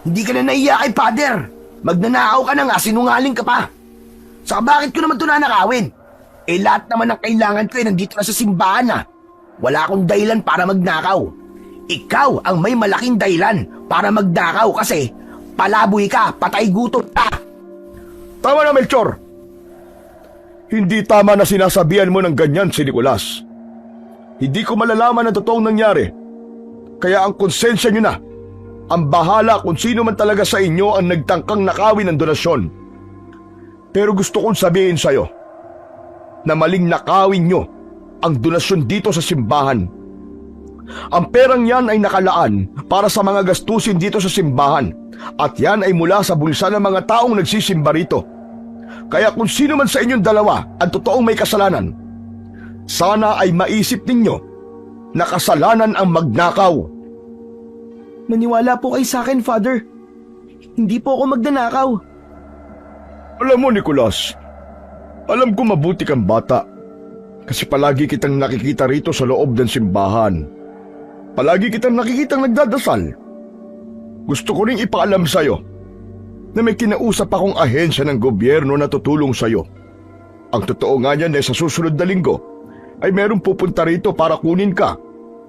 Hindi ka na naiya kay Father. Magnanakaw ka na nga, sinungaling ka pa. Saka bakit ko naman ito nanakawin? Lahat naman ng kailangan ko nandito na sa simbahan na. Wala akong dahilan para magnakaw. Ikaw ang may malaking dahilan para magnakaw kasi palaboy ka, patay gutom ka. Tama na, Melchor. Hindi tama na sinasabihan mo ng ganyan si Nicolas. Hindi ko malalaman ang totoong nangyari. Kaya ang konsensya nyo na. Ang bahala kung sino man talaga sa inyo ang nagtangkang nakawin ng donasyon. Pero gusto kong sabihin sa'yo na maling nakawin nyo ang donasyon dito sa simbahan. Ang perang yan ay nakalaan para sa mga gastusin dito sa simbahan at yan ay mula sa bulsa ng mga taong nagsisimba rito. Kaya kung sino man sa inyong dalawa ang totoong may kasalanan, sana ay maisip ninyo na kasalanan ang magnakaw. Maniwala po kayo sa akin, Father. Hindi po ako magnanakaw. Alam mo, Nicolas, alam ko mabuti kang bata kasi palagi kitang nakikita rito sa loob ng simbahan. Palagi kitang nakikitang nagdadasal. Gusto ko ring ipaalam sa'yo na may kinausap akong ahensya ng gobyerno na tutulong sa'yo. Ang totoo nga niyan sa susunod na linggo ay merong pupunta rito para kunin ka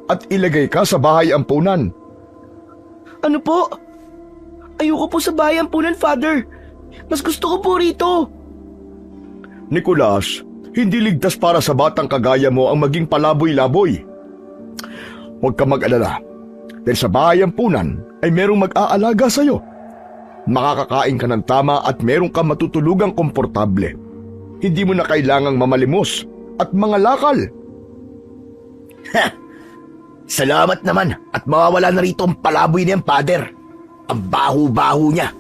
at ilagay ka sa bahay ampunan. Ano po? Ayoko po sa bahay ampunan, Father. Mas gusto ko po rito. Nicolas, hindi ligtas para sa batang kagaya mo ang maging palaboy-laboy. Huwag ka mag-alala dahil sa bahay ampunan ay merong mag-aalaga sa'yo. Makakakain ka ng tama at meron kang matutulugang komportable. Hindi mo na kailangang mamalimos at mga lakal. Salamat naman at mawawala na rito ang palaboy niyang, Father. Ang baho-baho niya.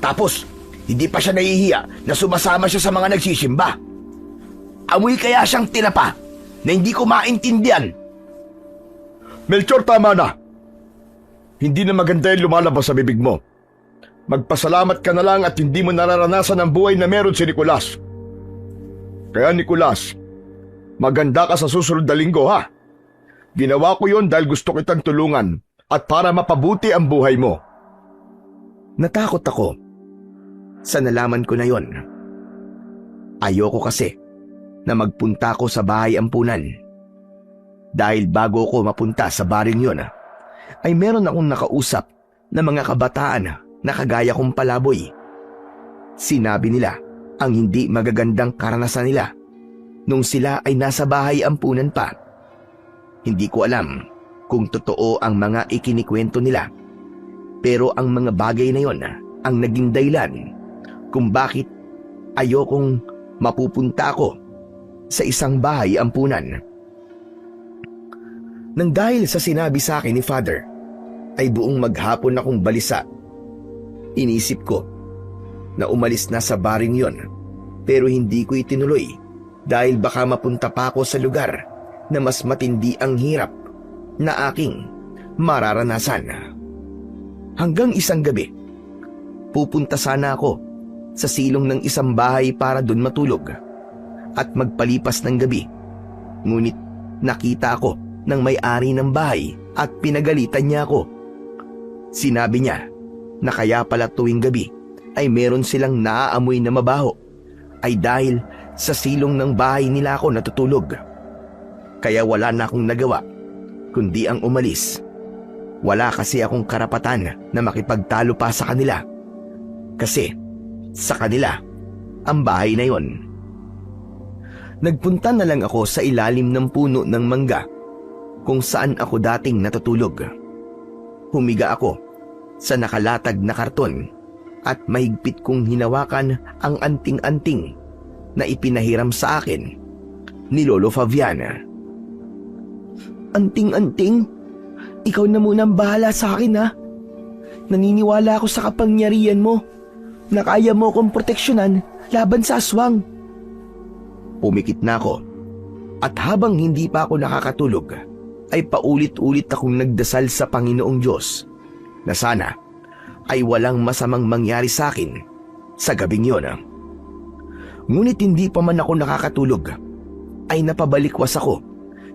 Tapos, hindi pa siya nahihiya na sumasama siya sa mga nagsisimba. Amoy kaya siyang tinapa na hindi ko maintindihan. Melchor, tama na. Hindi na maganda yung lumalabas sa bibig mo. Magpasalamat ka na lang at hindi mo nararanasan ang buhay na meron si Nicolas. Kaya Nicolas, maganda ka sa susunod na linggo, ha? Ginawa ko yon dahil gusto kitang tulungan at para mapabuti ang buhay mo. Natakot ako sa nalaman ko na yon. Ayoko kasi na magpunta ko sa bahay ampunan. Dahil bago ko mapunta sa baring yon, ay meron akong nakausap na mga kabataan na kagaya kong palaboy. Sinabi nila ang hindi magagandang karanasan nila nung sila ay nasa bahay ampunan pa. Hindi ko alam kung totoo ang mga ikinikwento nila. Pero ang mga bagay na yon ang naging dahilan kung bakit ayokong mapupunta ako sa isang bahay ampunan. Nang dahil sa sinabi sa akin ni Father, ay buong maghapon akong balisa. Inisip ko na umalis na sa baring yon Pero hindi ko itinuloy dahil baka mapunta pa ako sa lugar na mas matindi ang hirap na aking mararanasan. Hanggang isang gabi, pupunta sana ako sa silong ng isang bahay para doon matulog at magpalipas ng gabi. Ngunit nakita ako ng may-ari ng bahay at pinagalitan niya ako. Sinabi niya na kaya pala tuwing gabi ay meron silang naaamoy na mabaho ay dahil sa silong ng bahay nila ako natutulog. Kaya wala na akong nagawa kundi ang umalis. Wala kasi akong karapatan na makipagtalo pa sa kanila. Kasi sa kanila ang bahay na yon. Nagpunta na lang ako sa ilalim ng puno ng mangga kung saan ako dating natutulog. Humiga ako sa nakalatag na karton at mahigpit kong hinawakan ang anting-anting na ipinahiram sa akin ni Lolo Fabiana. Anting-anting? Ikaw na muna ang bahala sa akin, ha? Naniniwala ako sa kapangyarihan mo na kaya mo akong proteksyonan laban sa aswang. Pumikit na ako at habang hindi pa ako nakakatulog ay paulit-ulit akong nagdasal sa Panginoong Diyos na sana ay walang masamang mangyari sa akin sa gabing yon. Ngunit hindi pa man ako nakakatulog ay napabalikwas ako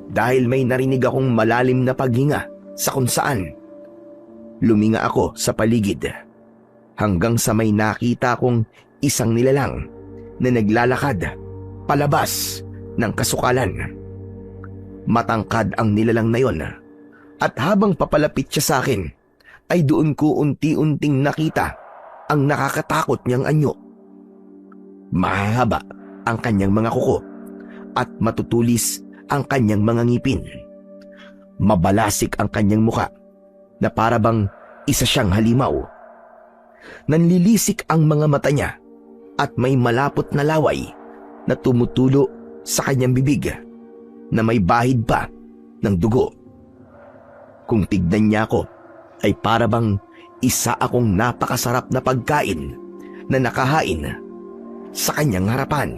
dahil may narinig akong malalim na paghinga sa kung saan. Luminga ako sa paligid hanggang sa may nakita kong isang nilalang na naglalakad palabas ng kasukalan. Matangkad ang nilalang na yon at habang papalapit siya sa akin ay doon ko unti-unting nakita ang nakakatakot niyang anyo. Mahaba ang kanyang mga kuko at matutulis ang kanyang mga ngipin. Mabalasik ang kanyang muka na para bang isa siyang halimaw. Nanlilisik ang mga mata niya at may malapot na laway na tumutulo sa kanyang bibig na may bahid pa ng dugo. Kung tignan niya ako ay para bang isa akong napakasarap na pagkain na nakahain sa kanyang harapan.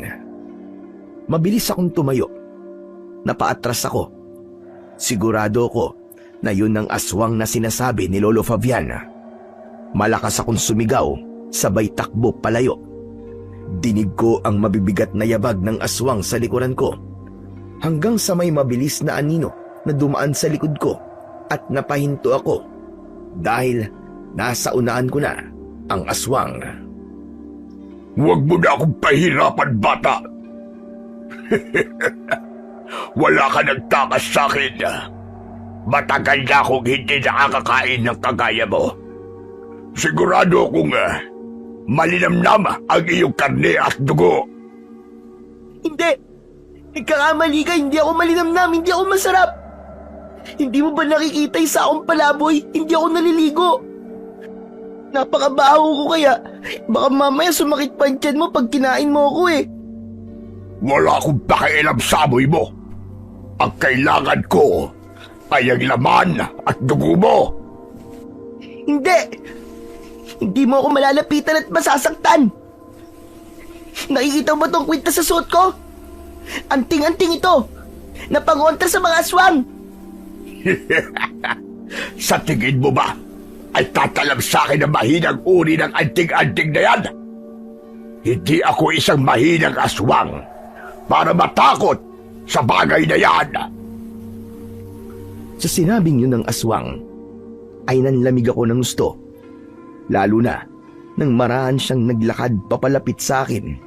Mabilis akong tumayo. Napaatras ako. Sigurado ko na yun ang aswang na sinasabi ni Lolo Fabiana. Malakas akong sumigaw, sabay takbo palayo. Dinig ko ang mabibigat na yabag ng aswang sa likuran ko hanggang sa may mabilis na anino na dumaan sa likod ko at napahinto ako dahil nasa unahan ko na ang aswang. Huwag mo na akong pahirapan, bata. Wala ka nagtakas sa akin. Matagal na akong hindi nakakakain ng kagaya mo. Sigurado akong malinamnam ang iyong karne at dugo. Hindi! Nagkakamali ka, hindi ako malinamnam, hindi ako masarap. Hindi mo ba nakikita yung saong palaboy? Hindi ako naliligo. Napakabaho ko kaya baka mamaya sumakit pa ang tiyan mo pag kinain mo ako eh. Wala akong pakialam sa amoy mo. Ang kailangan ko ay ang laman at dugo mo. Hindi! Hindi mo ako malalapitan at masasaktan. Nakikita mo ba itong kwintas sa suot ko? Anting-anting ito na pangontra sa mga aswang. Sa tingin mo ba ay tatalam sa akin ang mahinang uri ng anting-anting na yan? Hindi ako isang mahinang aswang para matakot sa bagay na yan. Sa sinabing yun ng aswang, ay nanlamig ako ng gusto. Lalo na nang marahan siyang naglakad papalapit sa akin.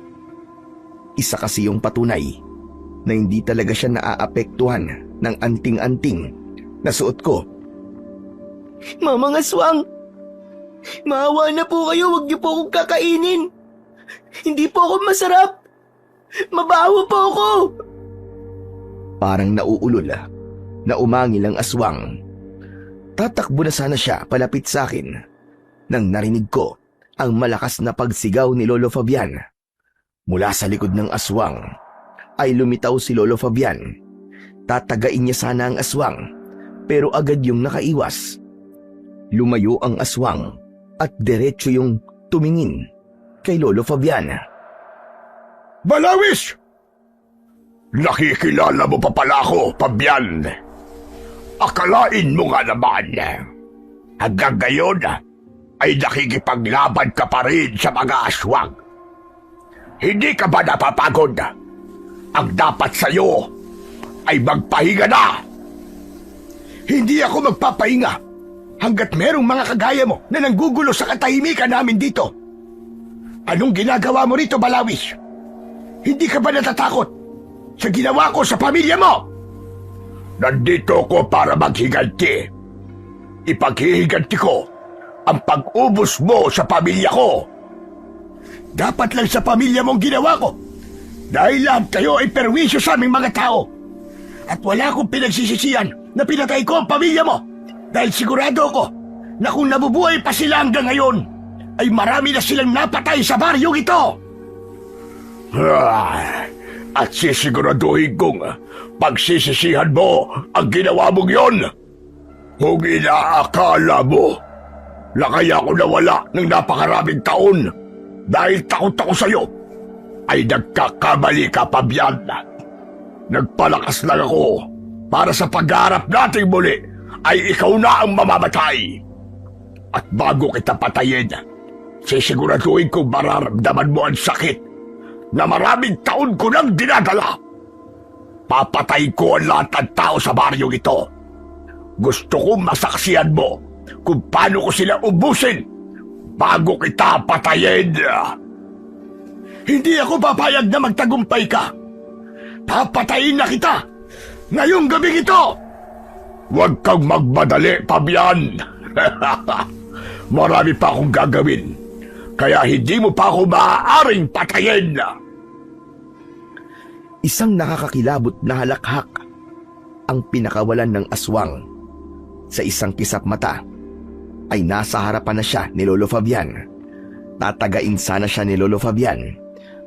Isa kasi yung patunay na hindi talaga siya naaapektuhan ng anting-anting na suot ko. Mamang aswang, maawa na po kayo, huwag niyo po akong kakainin. Hindi po ako masarap. Mabaho po ako. Parang nauulol na umangil ang aswang. Tatakbo na sana siya palapit sa akin nang narinig ko ang malakas na pagsigaw ni Lolo Fabian. Mula sa likod ng aswang ay lumitaw si Lolo Fabian. Tatagain niya sana ang aswang pero agad yung nakaiwas. Lumayo ang aswang at diretso yung tumingin kay Lolo Fabian. Balawis! Nakikilala mo pa pala ako, Fabian. Akalain mo nga naman, hanggang ngayon ay nakikipaglaban ka pa rin sa mga aswang. Hindi ka ba napapagod? Ang dapat sa'yo ay magpahinga na. Hindi ako magpapahinga hanggat merong mga kagaya mo na nanggugulo sa katahimikan namin dito. Anong ginagawa mo rito, Balawis? Hindi ka ba natatakot sa ginawa ko sa pamilya mo? Nandito ko para maghiganti. Ipaghihiganti ko ang pag-ubos mo sa pamilya ko. Dapat lang sa pamilya mong ginawa ko. Dahil lahat kayo ay perwisyo sa aming mga tao. At wala akong pinagsisisihan na pinatay ko ang pamilya mo. Dahil sigurado ko na kung nabubuhay pa sila hanggang ngayon, ay marami na silang napatay sa baryong ito. At sisiguraduhin kong pagsisisihan mo ang ginawa mong yon. Kung inaakala mo na kaya ako nawala ng napakaraming taon dahil takot ako sa'yo, ay nagkakamali ka, Fabian. Nagpalakas lang ako para sa pagharap nating muli ay ikaw na ang mamamatay. At bago kita patayin, sisiguraduhin kong mararamdaman mo ang sakit na maraming taon ko nang dinadala. Papatay ko ang lahat ng tao sa baryong ito. Gusto kong masaksihan mo kung paano ko sila ubusin bago kita patayin. Hindi ako papayag na magtagumpay ka. Papatayin na kita ngayong gabing ito. Huwag kang magmadali, Fabian. Marami pa akong gagawin, kaya hindi mo pa ako maaaring patayin. Isang nakakakilabot na halakhak ang pinakawalan ng aswang. Sa isang kisap mata ay nasa harapan na siya ni Lolo Fabian. Tatagain sana siya ni Lolo Fabian,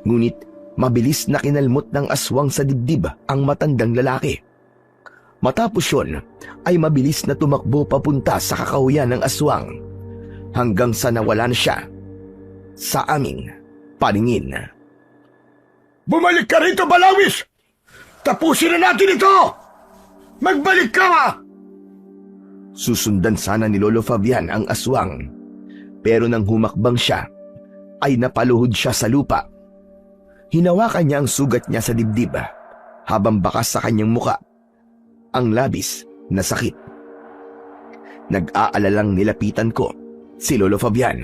ngunit mabilis na kinalmot ng aswang sa dibdib ang matandang lalaki. Matapos yun ay mabilis na tumakbo papunta sa kakahuyan ng aswang hanggang sa nawalan siya sa aming paningin. Bumalik ka rito, Balawis! Tapusin na natin ito! Magbalik ka! Susundan sana ni Lolo Fabian ang aswang, pero nang humakbang siya, ay napaluhod siya sa lupa. Hinawakan niya ang sugat niya sa dibdib, habang bakas sa kanyang muka ang labis na sakit. Nag-aalalang nilapitan ko si Lolo Fabian.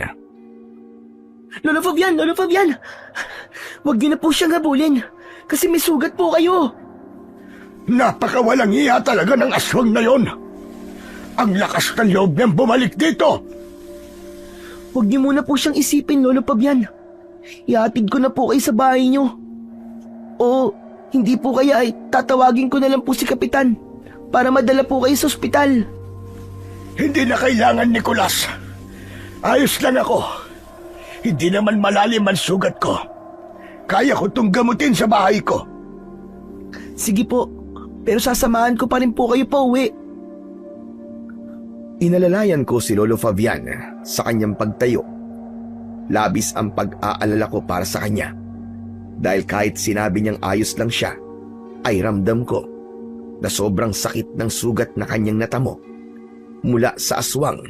Lolo Fabian! Lolo Fabian! Huwag niyo na po siyang habulin kasi may sugat po kayo. Napakawalang iya talaga ng aswang na yon. Ang lakas ng loob niyang bumalik dito. Huwag niyo muna po siyang isipin, Lolo Fabian. Ihatid ko na po kayo sa bahay niyo. O hindi po kaya ay tatawagin ko na lang po si Kapitan para madala po kayo sa ospital. Hindi na kailangan, Nicolas. Ayos lang ako. Hindi naman malalim ang sugat ko. Kaya ko itong gamutin sa bahay ko. Sige po, pero sasamahan ko pa rin po kayo pa uwi. Inalalayan ko si Lolo Fabian sa kanyang pagtayo. Labis ang pag-aalala ko para sa kanya. Dahil kahit sinabi niyang ayos lang siya, ay ramdam ko na sobrang sakit ng sugat na kanyang natamo mula sa aswang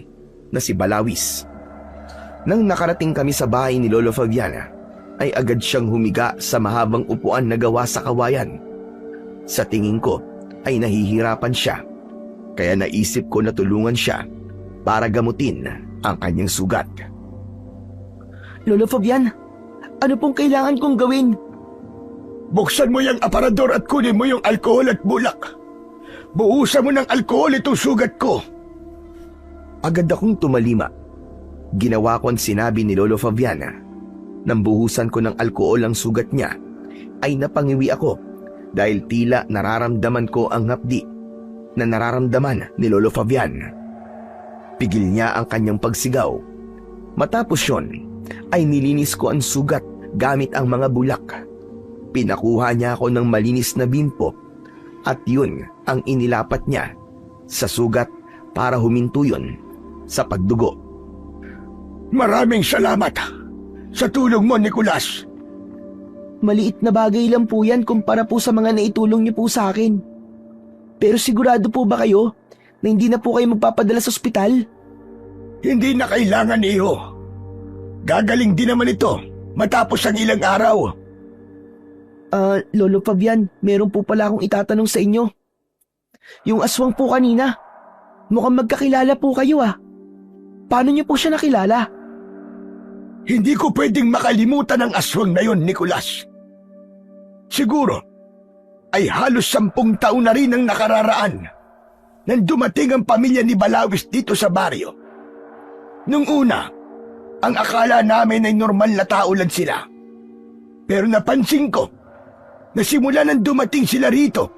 na si Balawis. Nang nakarating kami sa bahay ni Lolo Fabian, ay agad siyang humiga sa mahabang upuan na gawa sa kawayan. Sa tingin ko ay nahihirapan siya, kaya naisip ko na tulungan siya para gamutin ang kanyang sugat. Lolo Fabian, ano pong kailangan kong gawin? Buksan mo yung aparador at kunin mo yung alkohol at bulak. Buhusan mo ng alkohol itong sugat ko. Agad akong tumalima. Ginawa ko ang sinabi ni Lolo Fabian. Nang buhusan ko ng alkohol ang sugat niya, ay napangiwi ako dahil tila nararamdaman ko ang hapdi na nararamdaman ni Lolo Fabian. Pigil niya ang kanyang pagsigaw. Matapos yun, ay nilinis ko ang sugat gamit ang mga bulak. Pinakuha niya ako ng malinis na bimpo at yun ang inilapat niya sa sugat para huminto yun sa pagdugo. Maraming salamat sa tulong mo, Nicolas. Maliit na bagay lang po yan kumpara po sa mga naitulong niyo po sa akin. Pero sigurado po ba kayo na hindi na po kayo magpapadala sa ospital? Hindi na kailangan, iho. Gagaling din naman ito matapos ang ilang araw. Lolo Fabian, meron po pala akong itatanong sa inyo. Yung aswang po kanina, mukhang magkakilala po kayo ah. Paano niyo po siya nakilala? Hindi ko pwedeng makalimutan ang aswang na yon, Nicolas. Siguro ay halos 10 taon na rin ang nakararaan nang dumating ang pamilya ni Balawis dito sa baryo. Nung una, ang akala namin ay normal na tao lang sila. Pero napansin ko na simula nang dumating sila rito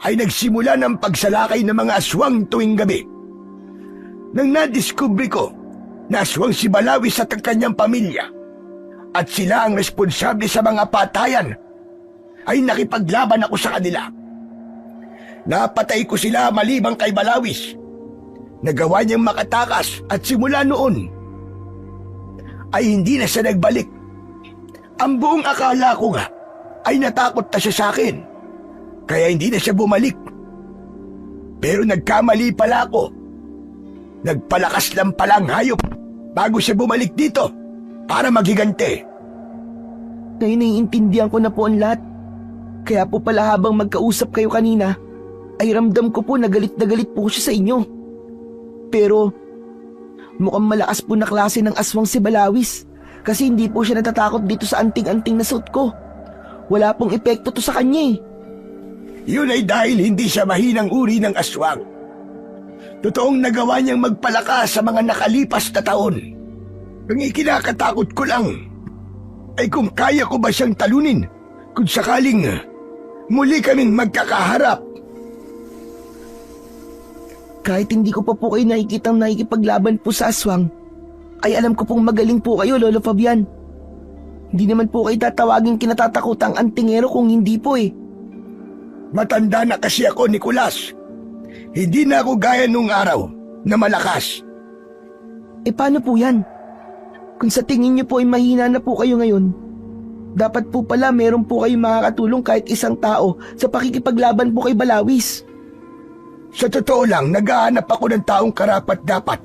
ay nagsimula ng pagsalakay ng mga aswang tuwing gabi. Nang nadiskubre ko na aswang si Balawis at ang kanyang pamilya at sila ang responsable sa mga patayan, ay nakipaglaban ako sa kanila. Napatay ko sila malibang kay Balawis. Nagawa niyang makatakas at simula noon ay hindi na siya nagbalik. Ang buong akala ko nga ay natakot na siya sa akin, kaya hindi na siya bumalik. Pero nagkamali pala ako. Nagpalakas lang palang hayop bago siya bumalik dito para maghiganti. Ngayon naiintindihan ko na po ang lahat. Kaya po pala habang magkausap kayo kanina, ay ramdam ko po na galit po siya sa inyo. Pero mukhang malakas po na klase ng aswang si Balawis kasi hindi po siya natatakot dito sa anting-anting na suot ko. Wala pong epekto to sa kanya eh. Yun ay dahil hindi siya mahinang uri ng aswang. Totoong nagawa niyang magpalakas sa mga nakalipas na taon. Ang ikinakatakot ko lang ay kung kaya ko ba siyang talunin kung sakaling muli kaming magkakaharap. Kahit hindi ko pa po kayo nakikitang nakikipaglaban po sa aswang, ay alam ko pong magaling po kayo, Lolo Fabian. Hindi naman po kayo tatawagin kinatatakutang antingero kung hindi po eh. Matanda na kasi ako, Nicolas. Hindi na ako gaya nung araw na malakas. Eh paano po yan? Kung sa tingin niyo po ay mahina na po kayo ngayon, dapat po pala meron po kayong makakatulong kahit isang tao sa pakikipaglaban po kay Balawis. Sa totoo lang, naghahanap ako ng taong karapat-dapat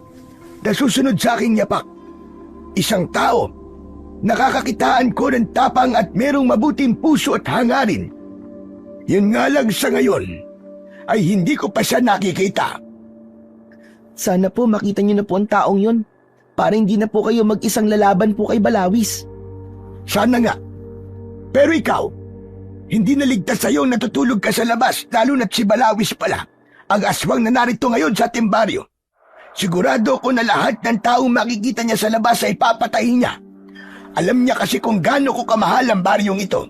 na susunod sa aking yapak. Isang tao, nakakakitaan ko ng tapang at merong mabuting puso at hangarin. Yun nga lang sa ngayon, ay hindi ko pa siya nakikita. Sana po makita niyo na po ang taong yun para hindi na po kayo mag-isang lalaban po kay Balawis. Sana nga. Pero ikaw, hindi naligtas sa'yo natutulog ka sa labas, lalo na't si Balawis pala, ang aswang na narito ngayon sa ating baryo. Sigurado ko na lahat ng taong makikita niya sa labas ay papatayin niya. Alam niya kasi kung gaano ko kamahal ang baryong ito.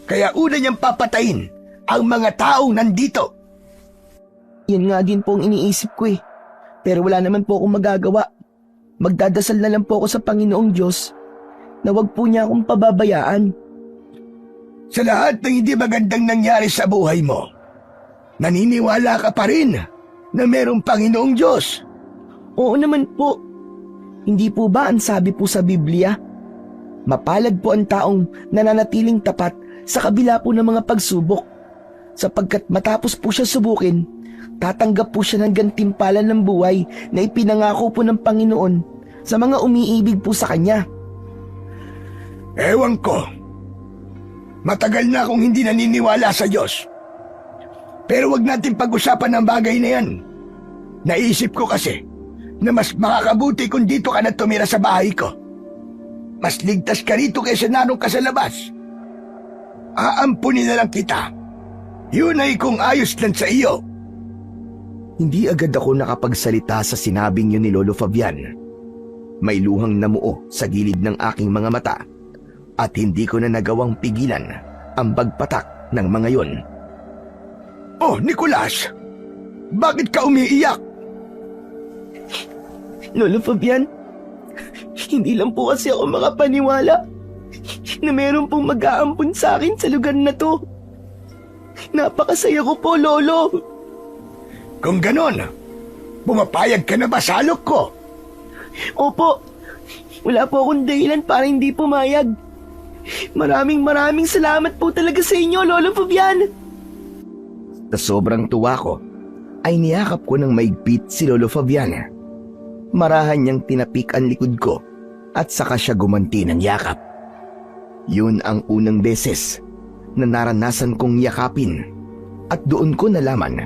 Kaya una niyang papatayin ang mga taong nandito. Yan nga din po ang iniisip ko eh. Pero wala naman po akong magagawa. Magdadasal na lang po ako sa Panginoong Diyos na wag po niya akong pababayaan. Sa lahat ng hindi magandang nangyari sa buhay mo, naniniwala ka pa rin na mayroong Panginoong Diyos. Oo naman po. Hindi po ba ang sabi po sa Biblia? Mapalad po ang taong nananatiling tapat sa kabila po ng mga pagsubok. Sapagkat matapos po siya subukin, tatanggap po siya ng gantimpala ng buhay na ipinangako po ng Panginoon sa mga umiibig po sa Kanya. Ewan ko. Matagal na akong hindi naniniwala sa Diyos. Pero wag natin pag-usapan ang bagay na yan. Naisip ko kasi na mas makakabuti kung dito ka na tumira sa bahay ko. Mas ligtas ka rito kaysa naroon ka sa labas. Aampunin na lang kita. Yun ay kung ayos lang sa iyo. Hindi agad ako nakapagsalita sa sinabing yun ni Lolo Fabian. May luhang namuo sa gilid ng aking mga mata at hindi ko na nagawang pigilan ang pagpatak ng mga yon. Oh, Nicolas! Bakit ka umiiyak? Lolo Fabian, hindi lang po kasi ako makapaniwala na meron pong mag-aampun sa akin sa lugar na to. Napakasaya ko po, Lolo. Kung ganon, pumapayag ka na ba sa alok ko? Opo, wala po akong dahilan para hindi pumayag. Maraming salamat po talaga sa inyo, Lolo Fabian. Sa sobrang tuwa ko, ay niyakap ko ng maigpit si Lolo Fabian. Marahan niyang tinapik ang likod ko at saka siya gumanti ng yakap. Yun ang unang beses na naranasan kong yakapin at doon ko nalaman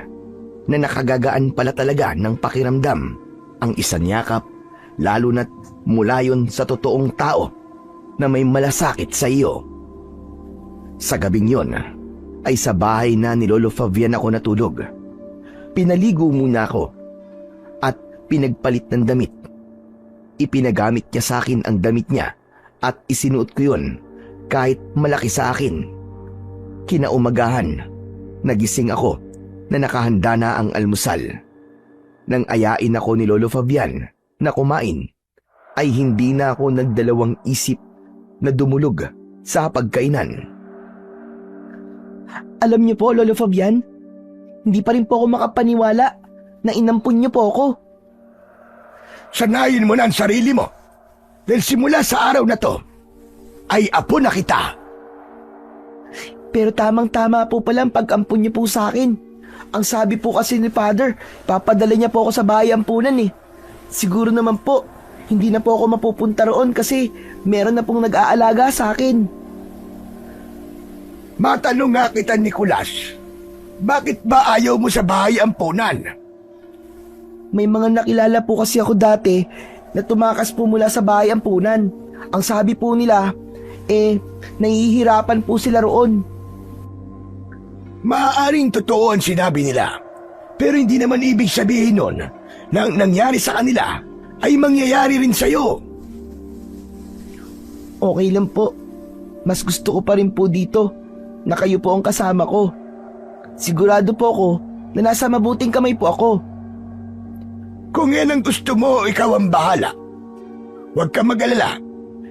na nakagagaan pala talaga ng pakiramdam ang isang yakap, lalo na't mula yun sa totoong tao na may malasakit sa iyo. Sa gabing yon ay sa bahay na ni Lolo Fabian ako natulog. Pinaligo muna ako at pinagpalit ng damit. Ipinagamit niya sa akin ang damit niya at isinuot ko yun kahit malaki sa akin. Kinaumagahan, nagising ako na nakahanda na ang almusal. Nang ayain ako ni Lolo Fabian na kumain, ay hindi na ako nagdalawang isip na dumulog sa pagkainan. Alam niyo po, Lolo Fabian, hindi pa rin po ako makapaniwala na inampun niyo po ako. Sanayin mo na ang sarili mo. Dahil simula sa araw na to, ay apo na kita. Pero tamang-tama po pala ang pag-ampun niyo po sa akin. Ang sabi po kasi ni Father, papadala niya po ako sa bahay ampunan eh. Siguro naman po, hindi na po ako mapupunta roon kasi meron na pong nag-aalaga sa akin. Matanong nga kita, Nicolas. Bakit ba ayaw mo sa bahay ampunan? May mga nakilala po kasi ako dati na tumakas po mula sa bahay ampunan. Ang sabi po nila, nahihirapan po sila roon. Maaaring totoo ang sinabi nila. Pero hindi naman ibig sabihin nun na ang nangyari sa kanila ay mangyayari rin sa'yo. Okay lang po. Mas gusto ko pa rin po dito na kayo po ang kasama ko. Sigurado po ako na nasa mabuting kamay po ako. Kung yan ang gusto mo, ikaw ang bahala. Huwag ka mag-alala.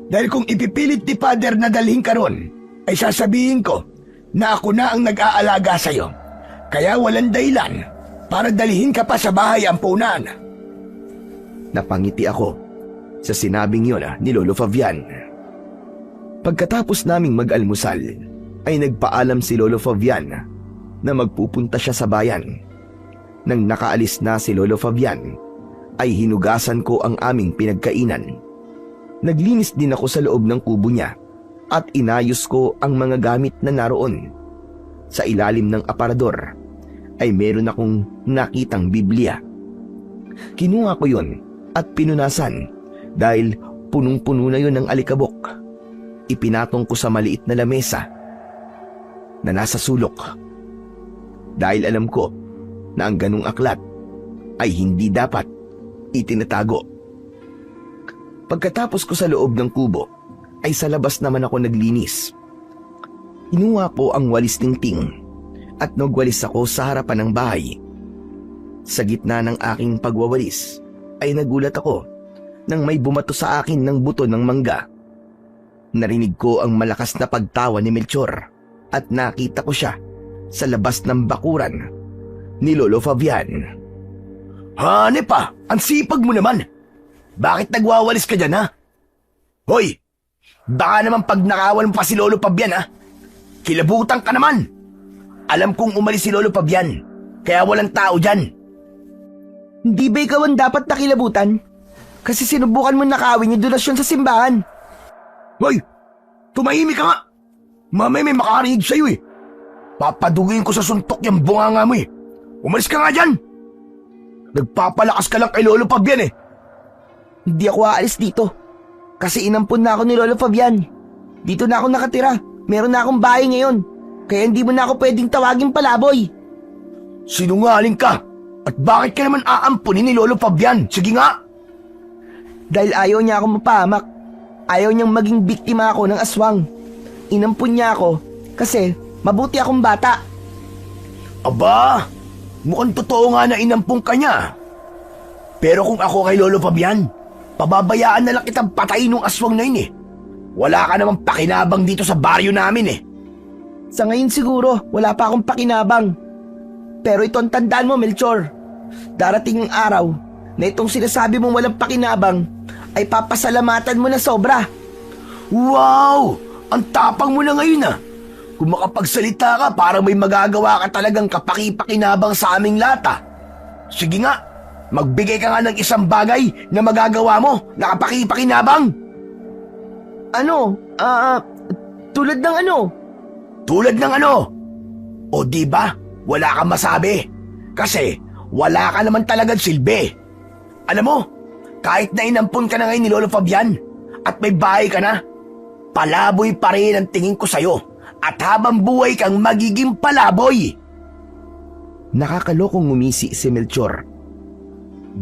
Dahil kung ipipilit ni Father na dalhin ka ron, ay sasabihin ko na ako na ang nag-aalaga sa'yo. Kaya walang dahilan para dalhin ka pa sa bahay ampunan. Napangiti ako sa sinabing yun ni Lolo Fabian. Pagkatapos naming mag-almusal, ay nagpaalam si Lolo Fabian na magpupunta siya sa bayan. Nang nakaalis na si Lolo Fabian, ay hinugasan ko ang aming pinagkainan. Naglinis din ako sa loob ng kubo niya at inayos ko ang mga gamit na naroon. Sa ilalim ng aparador ay meron akong nakitang Biblia. Kinuha ko yun at pinunasan dahil punong-puno na yun ng alikabok. Ipinatong ko sa maliit na lamesa na nasa sulok. Dahil alam ko na ang ganung aklat ay hindi dapat itinatago. Pagkatapos ko sa loob ng kubo, ay sa labas naman ako naglinis. Inuha ko ang walis tingting at nagwalis ako sa harapan ng bahay. Sa gitna ng aking pagwawalis ay nagulat ako nang may bumato sa akin ng buto ng mangga. Narinig ko ang malakas na pagtawa ni Melchor at nakita ko siya sa labas ng bakuran ni Lolo Fabian. Hanep pa, ang sipag mo naman. Bakit nagwawalis ka dyan, ha? Hoy, baka naman pag nakawal mo pa si Lolo Fabian, ha? Kilabutan ka naman. Alam kong umalis si Lolo Fabian, kaya walang tao dyan. Hindi ba ikaw ang dapat nakilabutan? Kasi sinubukan mo nakawin yung donasyon sa simbahan. Hoy, tumahimik ka nga. Mamay may makarinig sa'yo eh. Papadugin ko sa suntok yung bunganga mo eh. Umalis ka nga dyan. Nagpapalakas ka lang kay Lolo Fabian eh. Hindi ako aalis dito. Kasi inampun na ako ni Lolo Fabian. Dito na ako nakatira. Meron na akong bahay ngayon. Kaya hindi mo na ako pwedeng tawagin palaboy. Sinungaling ka. At bakit ka naman aampunin ni Lolo Fabian? Sige nga. Dahil ayaw niya ako mapahamak. Ayaw niyang maging biktima ako ng aswang. Inampun niya ako kasi mabuti akong bata. Aba, mukhang totoo nga na inampung ka niya. Pero kung ako kay Lolo Fabian, pababayaan na lang kitang patayin ng aswang na yun eh. Wala ka namang pakinabang dito sa baryo namin eh. Sa ngayon siguro, wala pa akong pakinabang. Pero ito ang tandaan mo, Melchor. Darating ang araw na itong sinasabi mong walang pakinabang ay papasalamatan mo na sobra. Wow! Ang tapang mo na ngayon ah. Kung makapagsalita ka, parang may magagawa ka talagang kapaki-pakinabang sa aming lahat ah. Sige nga, magbigay ka nga ng isang bagay na magagawa mo na kapaki-pakinabang. Ano? Tulad ng ano? Tulad ng ano? O di ba? Wala kang masabi. Kasi wala ka naman talagang silbi. Alam mo, kahit na inampun ka na ngayon ni Lolo Fabian at may bahay ka na, palaboy pa rin ang tingin ko sa'yo. At habang buhay kang magiging palaboy. Nakakalokong ngumisi si Melchor.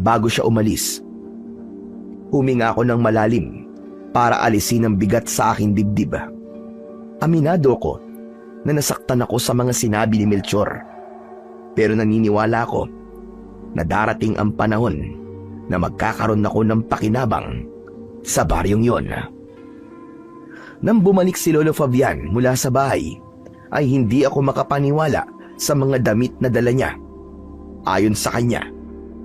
Bago siya umalis, huminga ako ng malalim para alisin ang bigat sa aking dibdib. Aminado ko na nasaktan ako sa mga sinabi ni Melchor. Pero naniniwala ako na darating ang panahon na magkakaroon ako ng pakinabang sa baryong yon. Nang bumalik si Lolo Fabian mula sa bahay, ay hindi ako makapaniwala sa mga damit na dala niya. Ayon sa kanya,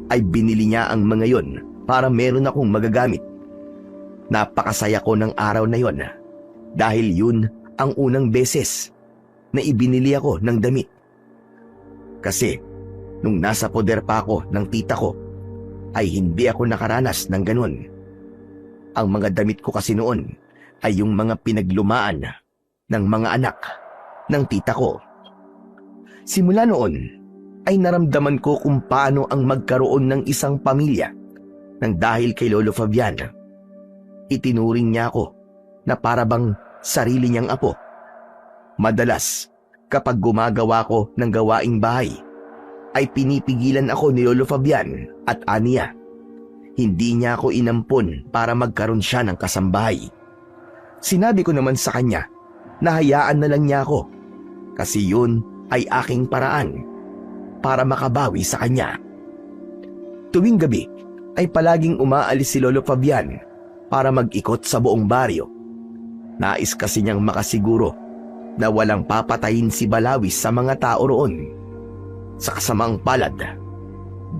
ay binili niya ang mga yon para meron akong magagamit. Napakasaya ko ng araw na yon dahil yun ang unang beses na ibinili ako ng damit. Kasi nung nasa poder pa ako ng tita ko, ay hindi ako nakaranas ng ganun. Ang mga damit ko kasi noon ay yung mga pinaglumaan ng mga anak ng tita ko. Simula noon ay naramdaman ko kung paano ang magkaroon ng isang pamilya nang dahil kay Lolo Fabian. Itinuring niya ako na para bang sarili niyang apo. Madalas, kapag gumagawa ko ng gawaing bahay, ay pinipigilan ako ni Lolo Fabian at aniya. Hindi niya ako inampon para magkaroon siya ng kasambahay. Sinabi ko naman sa kanya na hayaan na lang niya ako kasi yun ay aking paraan para makabawi sa kanya. Tuwing gabi ay palaging umaalis si Lolo Fabian para mag-ikot sa buong baryo. Nais kasi niyang makasiguro na walang papatayin si Balawis sa mga tao roon. Sa kasamang palad,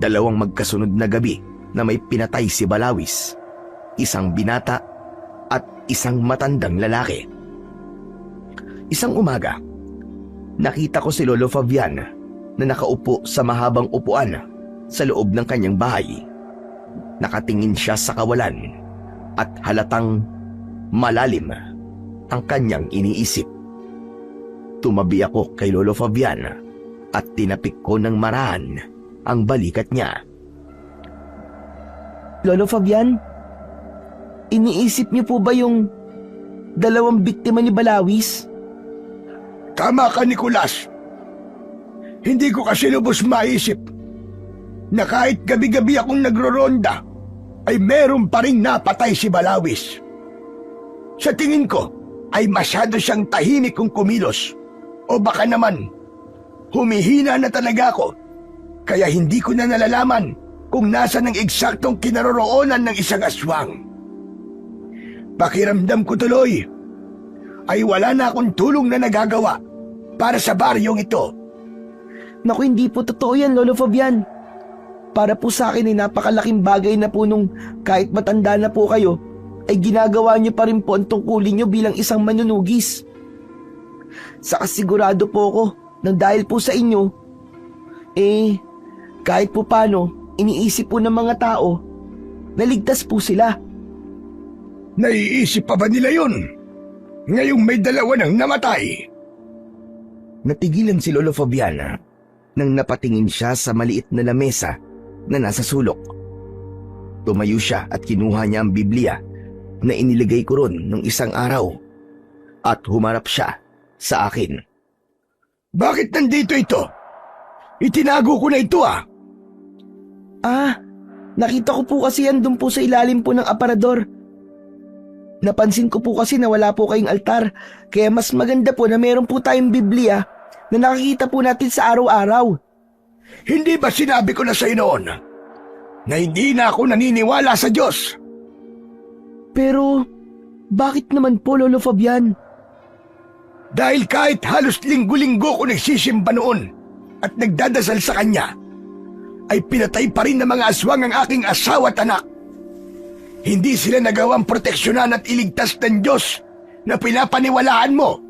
2 magkasunod na gabi na may pinatay si Balawis, isang binata at isang matandang lalaki. Isang umaga, nakita ko si Lolo Fabian na nakaupo sa mahabang upuan sa loob ng kanyang bahay. Nakatingin siya sa kawalan at halatang malalim ang kanyang iniisip. Tumabi ako kay Lolo Fabian at tinapik ko ng marahan ang balikat niya. Lolo Fabian, iniisip niyo po ba yung 2 biktima ni Balawis? Tama ka, Nicolas. Hindi ko kasi lubos maisip na kahit gabi-gabi akong nagro-ronda, ay meron pa ring napatay si Balawis. Sa tingin ko, ay masyado siyang tahimik kung kumilos. O baka naman, humihina na talaga ako, kaya hindi ko na nalalaman kung nasa ng eksaktong kinaroroonan ng isang aswang. Pakiramdam ko tuloy, ay wala na akong tulong na nagagawa para sa baryong ito. Naku, hindi po totoo yan, Lolo Fabian. Para po sa akin ay napakalaking bagay na po nung kahit matanda na po kayo, ay ginagawa niyo pa rin po ang tungkulin niyo bilang isang manunugis. Saka sigurado po ako nang dahil po sa inyo, kahit po paano, iniisip po ng mga tao, naligtas po sila. Naiisip pa ba nila yun? Ngayong may 2 nang namatay. Natigilan si Lolo Fabian nang napatingin siya sa maliit na lamesa na nasa sulok. Tumayo siya at kinuha niya ang Biblia na inilagay ko ron nung isang araw at humarap siya sa akin. Bakit nandito ito? Itinago ko na ito ah. Nakita ko po kasi yan doon po sa ilalim po ng aparador. Napansin ko po kasi na wala po kayong altar, kaya mas maganda po na meron po tayong Biblia na nakikita po natin sa araw-araw. Hindi ba sinabi ko na sa noon na hindi na ako naniniwala sa Diyos? Pero, bakit naman po, Lolo Fabian? Dahil kahit halos linggo-linggo ko nagsisimba noon at nagdadasal sa Kanya, ay pinatay pa rin ng mga aswang ang aking asawa at anak. Hindi sila nagawang proteksyonan at iligtas ng Diyos na pinapaniwalaan mo.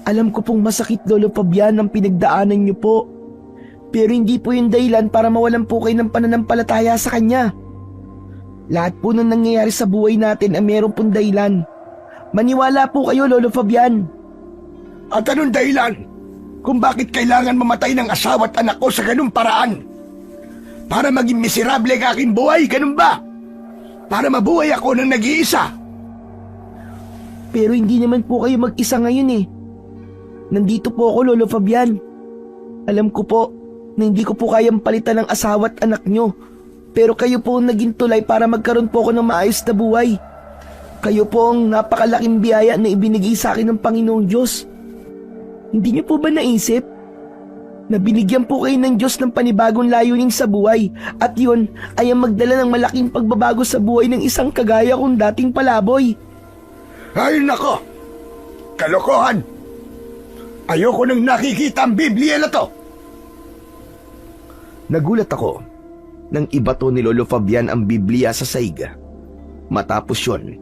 Alam ko pong masakit, Lolo Fabian, ang pinagdaanan niyo po. Pero hindi po yung dahilan para mawalan po kayo ng pananampalataya sa kanya. Lahat po nang nangyayari sa buhay natin ay meron pong dahilan. Maniwala po kayo, Lolo Fabian. At anong dahilan kung bakit kailangan mamatay ng asawa at anak ko sa ganung paraan? Para maging miserable ang aking buhay, ganun ba? Para mabuhay ako ng nag-iisa? Pero hindi naman po kayo mag-isa ngayon eh. Nandito po ako, Lolo Fabian. Alam ko po na hindi ko po kayang palitan ng asawa at anak nyo. Pero kayo po ang naging tulay para magkaroon po ako ng maayos na buhay. Kayo po ang napakalaking biyaya na ibinigay sa akin ng Panginoong Diyos. Hindi niyo po ba naisip na binigyan po kayo ng Diyos ng panibagong layunin sa buhay at yun ay ang magdala ng malaking pagbabago sa buhay ng isang kagaya kong dating palaboy? Ay nako! Kalokohan! Ayoko nang nakikita ang Biblia na to! Nagulat ako nang ibato ni Lolo Fabian ang Biblia sa saiga. Matapos yun,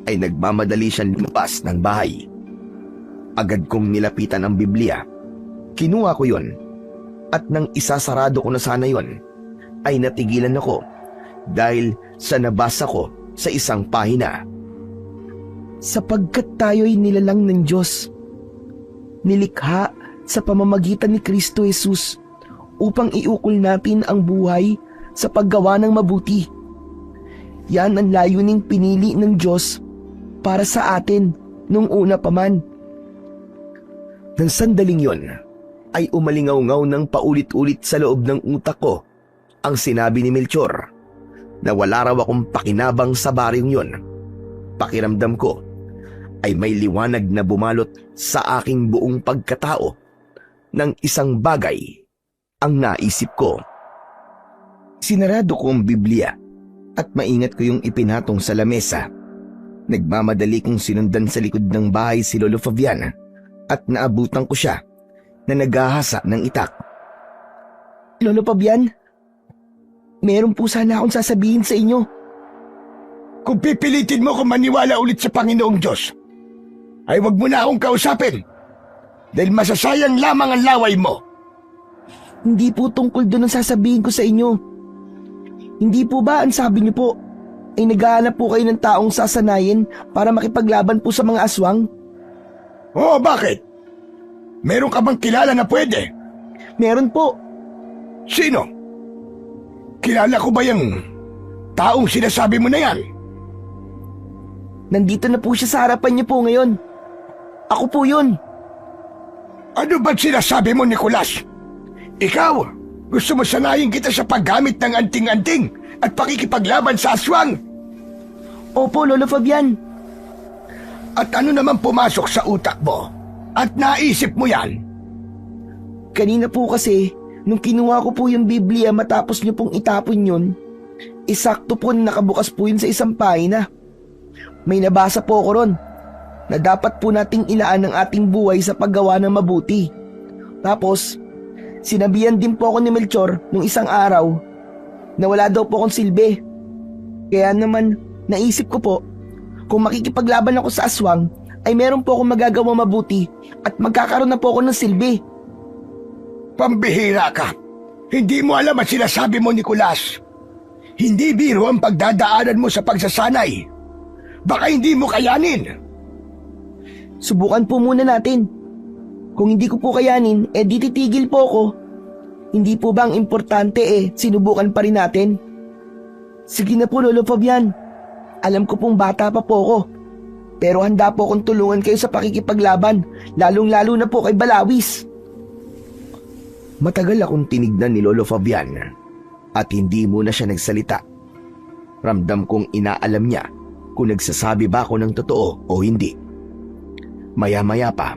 ay nagmamadali siyang lumabas ng bahay. Agad kong nilapitan ang Biblia. Kinuha ko yon at nang isasarado ko na sana yon, ay natigilan ako dahil sa nabasa ko sa isang pahina. Sapagkat tayo'y nilalang ng Diyos, nilikha sa pamamagitan ni Kristo Jesus upang iukol natin ang buhay sa paggawa ng mabuti. Yan ang layuning pinili ng Diyos para sa atin nung una pa man. Nang sandaling yon, ay umalingaw-ngaw ng paulit-ulit sa loob ng utak ko ang sinabi ni Melchor na wala raw akong pakinabang sa baryong yon. Pakiramdam ko ay may liwanag na bumalot sa aking buong pagkatao ng isang bagay ang naisip ko. Sinarado ko ang Biblia at maingat ko yung ipinatong sa lamesa. Nagmamadali kong sinundan sa likod ng bahay si Lolo Fabian at naabutan ko siya na naghahasa ng itak. Lolo Fabian, meron po sana akong sasabihin sa inyo. Kung pipilitin mo kung maniwala ulit sa Panginoong Diyos, ay wag mo na akong kausapin dahil masasayang lamang ang laway mo. Hindi po tungkol doon ang sasabihin ko sa inyo. Hindi po ba ang sabi niyo po ay naghahanap po kayo ng taong sasanayin para makipaglaban po sa mga aswang? Oo, bakit? Meron ka bang kilala na pwede? Meron po. Sino? Kilala ko ba yung taong sinasabi mo na yan? Nandito na po siya sa harapan niyo po ngayon. Ako po yun. Ano ba't sinasabi mo, Nicolas? Ikaw, gusto mo sanayin kita sa paggamit ng anting-anting at pakikipaglaban sa aswang? Opo, Lolo Fabian. At ano naman pumasok sa utak mo? At naisip mo yan? Kanina po kasi, nung kinuha ko po yung Biblia matapos niyo pong itapon yun, isakto po na nakabukas po yun sa isang pahina. May nabasa po ako ron na dapat po nating ilaan ang ating buhay sa paggawa ng mabuti. Tapos, sinabihan din po ako ni Melchor nung isang araw na wala daw po akong silbi. Kaya naman, naisip ko po, kung makikipaglaban ako sa aswang, ay meron po akong magagawa mabuti at magkakaroon na po ako ng silbi. Pambihira ka. Hindi mo alam ang sinasabi mo, Nicolas. Hindi biro ang pagdadaanan mo sa pagsasanay. Baka hindi mo kayanin. Subukan po muna natin. Kung hindi ko po kayanin, di titigil po ako. Hindi po ba ang importante sinubukan pa rin natin? Sige na po, Lolo Fabian. Alam ko pong bata pa po ako. Pero handa po akong tulungan kayo sa pakikipaglaban, lalong-lalo na po kay Balawis. Matagal akong tinignan ni Lolo Fabian at hindi muna siya nagsalita. Ramdam kong inaalam niya kung nagsasabi ba ako ng totoo o hindi. Maya-maya pa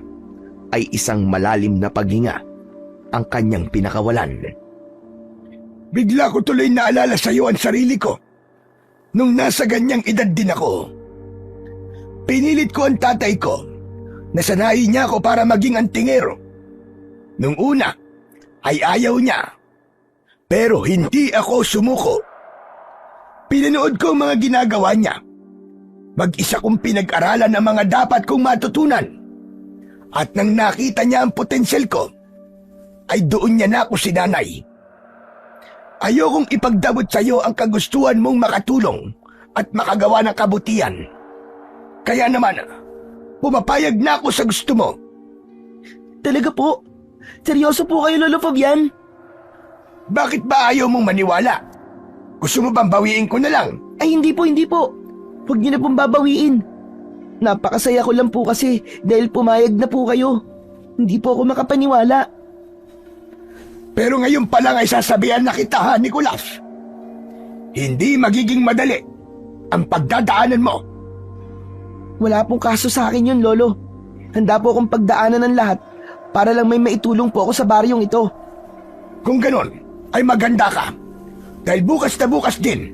ay isang malalim na paghinga ang kanyang pinakawalan. Bigla ko tuloy naalala sa iyo ang sarili ko. Nung nasa ganyang edad din ako. Pinilit ko ang tatay ko na sanayin niya ako para maging antingero. Nung una ay ayaw niya. Pero hindi ako sumuko. Pinanood ko ang mga ginagawa niya. Mag-isa kong pinag-aralan ang mga dapat kong matutunan. At nang nakita niya ang potensyal ko, ay doon niya na ako sinanay. Ayokong ipagdamot sa iyo ang kagustuhan mong makatulong at makagawa ng kabutihan. Kaya naman, pumapayag na ako sa gusto mo. Talaga po? Seryoso po kayo, Lolo Fabian? Bakit ba ayaw mong maniwala? Gusto mo bang bawiin ko na lang? Ay, hindi po, hindi po. Huwag niyo na pong babawiin. Napakasaya ko lang po kasi dahil pumayag na po kayo. Hindi po ako makapaniwala. Pero ngayon pa lang ay sasabihan na kita, ha, Nicolas. Hindi magiging madali ang pagdadaanan mo. Wala pong kaso sa akin yun, Lolo. Handa po akong pagdaanan ng lahat para lang may maitulong po ako sa baryong ito. Kung ganon, ay maganda ka. Dahil bukas na bukas din,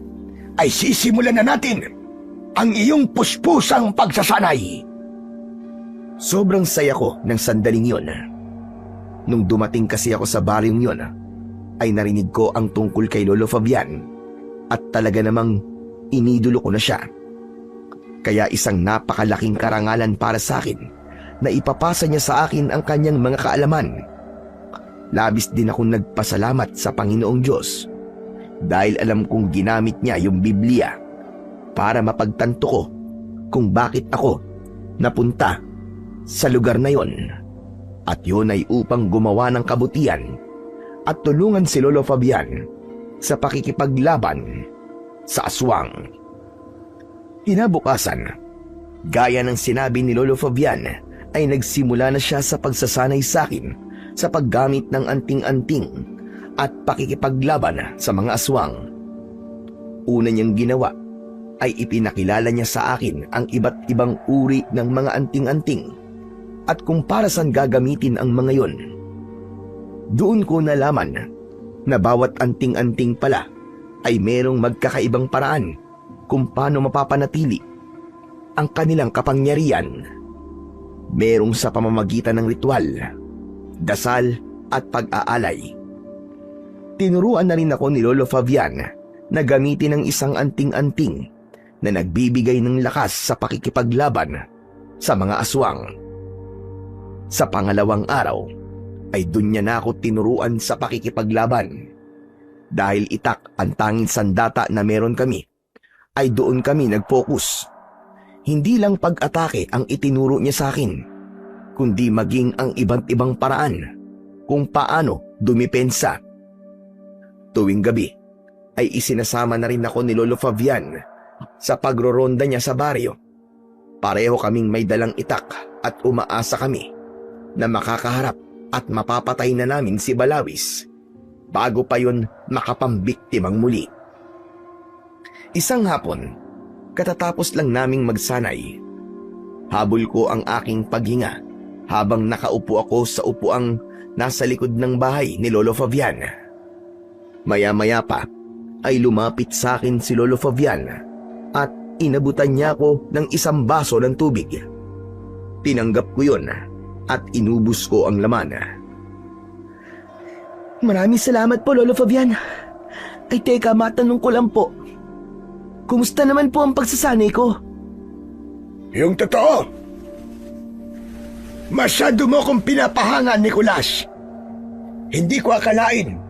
ay sisimulan na natin ang iyong puspusang pagsasanay. Sobrang saya ko ng sandaling yon. Nung dumating kasi ako sa baryong yon, ay narinig ko ang tungkol kay Lolo Fabian at talaga namang inidolo ko na siya. Kaya isang napakalaking karangalan para sa akin na ipapasa niya sa akin ang kanyang mga kaalaman. Labis din akong nagpasalamat sa Panginoong Diyos dahil alam kong ginamit niya yung Biblia para mapagtanto ko kung bakit ako napunta sa lugar na yon. At yun ay upang gumawa ng kabutihan at tulungan si Lolo Fabian sa pakikipaglaban sa aswang. Kinabukasan, gaya ng sinabi ni Lolo Fabian, ay nagsimula na siya sa pagsasanay sa akin sa paggamit ng anting-anting at pakikipaglaban sa mga aswang. Una niyang ginawa ay ipinakilala niya sa akin ang iba't ibang uri ng mga anting-anting at kung para saan gagamitin ang mga yon. Doon ko nalaman na bawat anting-anting pala ay merong magkakaibang paraan kung paano mapapanatili ang kanilang kapangyarihan. Merong sa pamamagitan ng ritual, dasal at pag-aalay. Tinuruan na rin ako ni Lolo Fabian na gamitin ang isang anting-anting na nagbibigay ng lakas sa pakikipaglaban sa mga aswang. Sa pangalawang araw ay dun niya na ako tinuruan sa pakikipaglaban. Dahil itak ang tanging sandata na meron kami, ay doon kami nag-focus. Hindi lang pag-atake ang itinuro niya sa akin, kundi maging ang iba't ibang paraan kung paano dumipensa. Tuwing gabi ay isinasama na rin ako ni Lolo Fabian sa pagroronda niya sa baryo. Pareho kaming may dalang itak at umaasa kami na makakaharap at mapapatay na namin si Balawis bago pa yun makapambiktimang muli. Isang hapon, katatapos lang naming magsanay, habol ko ang aking paghinga habang nakaupo ako sa upuang nasa likod ng bahay ni Lolo Fabian. Maya-maya pa ay lumapit sa akin si Lolo Fabian at inabutan niya ako ng isang baso ng tubig. Tinanggap ko yun at inubos ko ang laman. Maraming salamat po, Lolo Fabian. Ay teka, matanong ko lang po. Kumusta naman po ang pagsasanay ko? Yung totoo. Masyado mo kong pinapahangan, Nicolas. Hindi ko akalain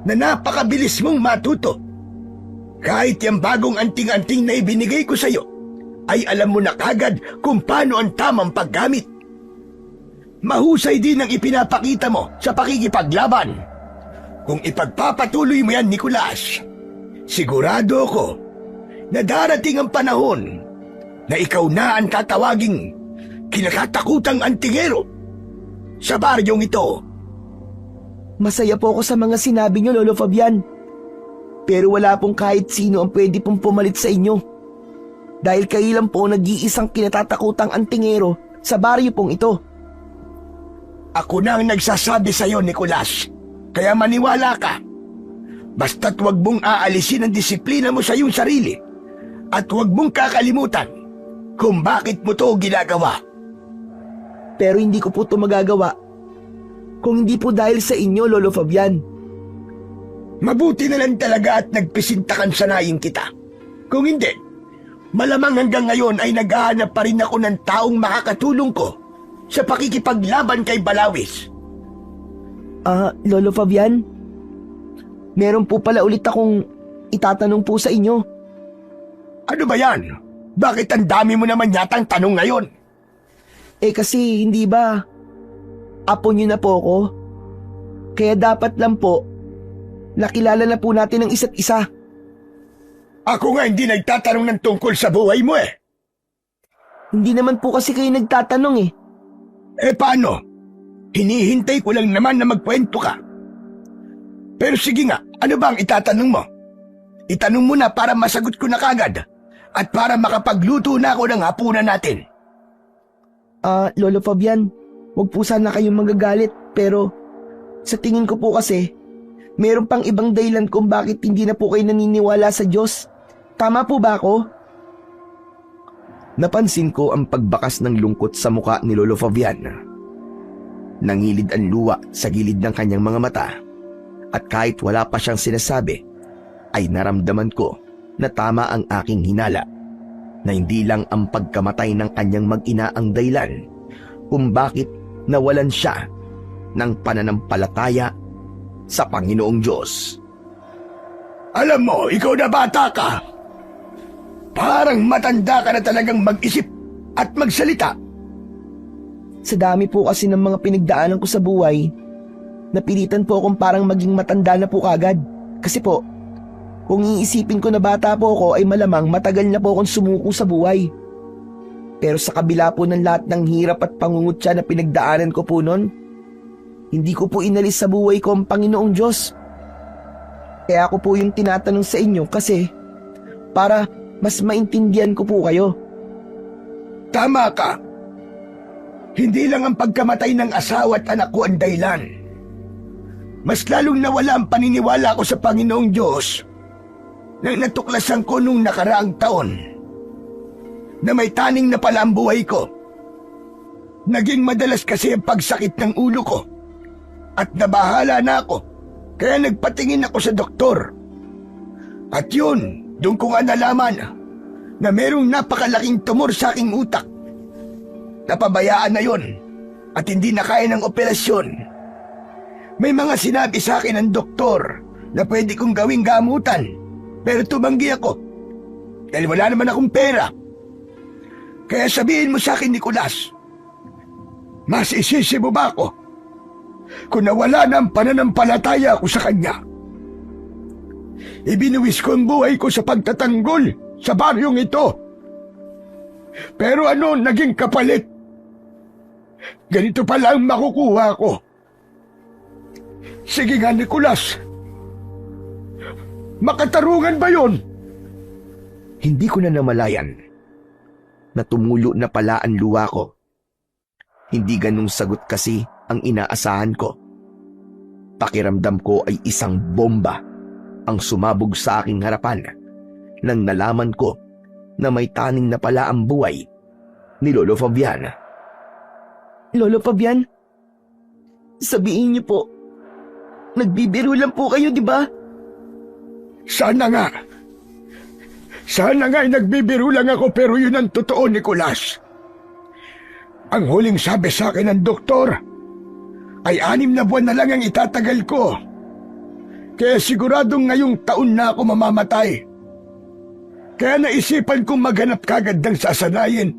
na napakabilis mong matuto. Kahit yung bagong anting-anting na ibinigay ko sa'yo, ay alam mo na kagad kung paano ang tamang paggamit. Mahusay din ang ipinapakita mo sa pakikipaglaban. Kung ipagpapatuloy mo yan, Nicolas, sigurado ako na darating ang panahon na ikaw na ang tatawaging kinakatakutang antingero sa baryong ito. Masaya po ako sa mga sinabi niyo, Lolo Fabian. Pero wala pong kahit sino ang pwede pong pumalit sa inyo. Dahil kayo lang po nag-iisang kinatatakutang antingero sa baryo pong ito. Ako na ang nagsasabi sa iyo, Nicolas. Kaya maniwala ka. Basta't huwag mong aalisin ang disiplina mo sa iyong sarili. At huwag mong kakalimutan kung bakit mo to ginagawa. Pero hindi ko po ito magagawa kung hindi po dahil sa inyo, Lolo Fabian. Mabuti na lang talaga at nagpisintakan sanayin kita. Kung hindi, Malamang hanggang ngayon ay naghahanap pa rin ako ng taong makakatulong ko sa pakikipaglaban kay Balawis. Lolo Fabian, meron po pala ulit akong itatanong po sa inyo. Ano ba yan? Bakit ang dami mo naman yatang tanong ngayon? Kasi hindi ba, apo niyo na po ako? Kaya dapat lang po, nakilala na po natin ang isa't isa. Ako nga hindi nagtatanong ng tungkol sa buhay mo eh. Hindi naman po kasi kayo nagtatanong eh. Paano? Hinihintay ko lang naman na magkwento ka. Pero sige nga, ano ba ang itatanong mo? Itanong mo na para masagot ko na kagad at para makapagluto na ako ng hapunan natin. Lolo Fabian, wag po sana kayong magagalit pero sa tingin ko po kasi meron pang ibang dahilan kung bakit hindi na po kayo naniniwala sa Diyos. Tama po ba ako? Napansin ko ang pagbakas ng lungkot sa muka ni Lolo Fabian. Nangilid ang luwa sa gilid ng kanyang mga mata at kahit wala pa siyang sinasabi, ay naramdaman ko na tama ang aking hinala na hindi lang ang pagkamatay ng kanyang mag-ina ang dahilan kung bakit nawalan siya ng pananampalataya sa Panginoong Diyos. Alam mo, ikaw na bata ka. Parang matanda ka na talagang mag-isip at magsalita. Sa dami po kasi ng mga pinagdaanan ko sa buhay, napilitan po akong parang maging matanda na po kagad. Kasi po, kung iisipin ko na bata po ako ay malamang matagal na po akong sumuko sa buhay. Pero sa kabila po ng lahat ng hirap at pangungutya na pinagdaanan ko po noon, hindi ko po inalis sa buhay ko ang Panginoong Diyos. Kaya ako po yung tinatanong sa inyo kasi para mas maintindihan ko po kayo. Tama ka. Hindi lang ang pagkamatay ng asawa at anak ko ang dahilan. Mas lalong nawala ang paniniwala ko sa Panginoong Diyos nang natuklasan ko nung nakaraang taon na may taning na pala ang buhay ko. Naging madalas kasi ang pagsakit ng ulo ko at nabahala na ako kaya nagpatingin ako sa doktor. At yun, doon ko nga nalaman na merong napakalaking tumor sa aking utak. Napabayaan na yon at hindi na kaya ng operasyon. May mga sinabi sa akin ng doktor na pwede kong gawing gamutan pero tumanggi ako dahil wala naman akong pera. Kaya sabihin mo sa akin, Nicolas, mas isisi mo ba ako kung nawala na ang pananampalataya ko sa kanya? Ibinuwis ko ang buhay ko sa pagtatanggol sa baryong ito. Pero ano naging kapalit? Ganito pala ang makukuha ko. Sige nga, Nicolas. Makatarungan ba yun? Hindi ko na namalayan na tumulo na pala ang luha ko. Hindi ganung sagot kasi ang inaasahan ko. Pakiramdam ko ay isang bomba ang sumabog sa aking harapan nang nalaman ko na may taning na pala ang buhay ni Lolo Fabian. Lolo Fabian, sabihin niyo po, nagbibiro lang po kayo, di ba? Sana nga. Sana nga ay nagbibiro lang ako pero yun ang totoo, Nicolas. Ang huling sabi sa akin ng doktor ay 6 na buwan na lang ang itatagal ko. Kaya siguradong ngayong taon na ako mamamatay. Kaya naisipan kong maghanap kagad ng sasanayin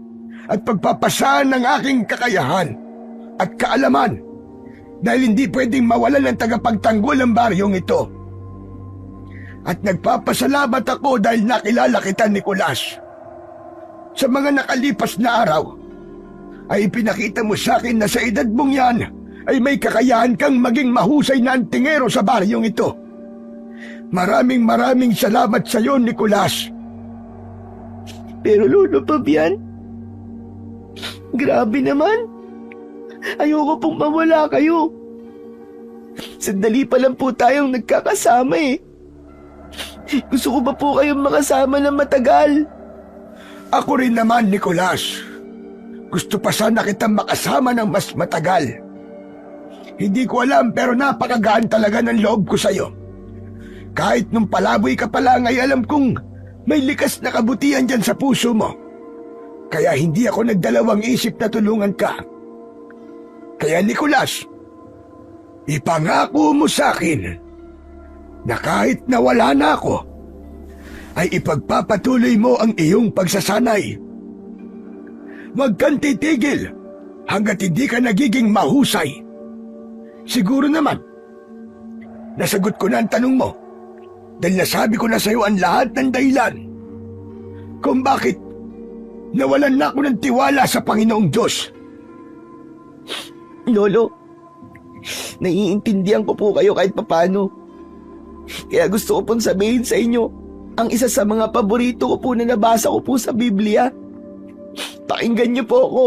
at pagpapasahan ng aking kakayahan at kaalaman dahil hindi pwedeng mawalan ng tagapagtanggol ang baryong ito. At nagpapasalamat ako dahil nakilala kita, Nicolas. Sa mga nakalipas na araw, ay ipinakita mo sa akin na sa edad mong yan ay may kakayahan kang maging mahusay na antingero sa baryong ito. Maraming salamat sa iyo, Nicolas. Pero Lolo Fabian, grabe naman. Ayoko pong mawala kayo. Sandali pa lang po tayong nagkakasama eh. Gusto ko ba po kayong makasama ng matagal? Ako rin naman, Nicolas. Gusto pa sana kitang makasama ng mas matagal. Hindi ko alam pero napakagaan talaga ng loob ko sa'yo. Kahit nung palaboy ka pa lang ay alam kong May likas na kabutihan dyan sa puso mo. Kaya hindi ako nagdalawang isip na tulungan ka. Kaya Nicolas, ipangako mo sa akin na kahit nawala na ako, ay ipagpapatuloy mo ang iyong pagsasanay. Huwag kang titigil hanggat hindi ka nagiging mahusay. Siguro naman, nasagot ko na ang tanong mo dahil nasabi ko na sa iyo ang lahat ng dahilan kung bakit nawalan na ako ng tiwala sa Panginoong Diyos. Lolo, naiintindihan ko po kayo kahit papano. Kaya gusto ko pong sabihin sa inyo, ang isa sa mga paborito ko po na nabasa ko po sa Biblia. Pakinggan niyo po ako.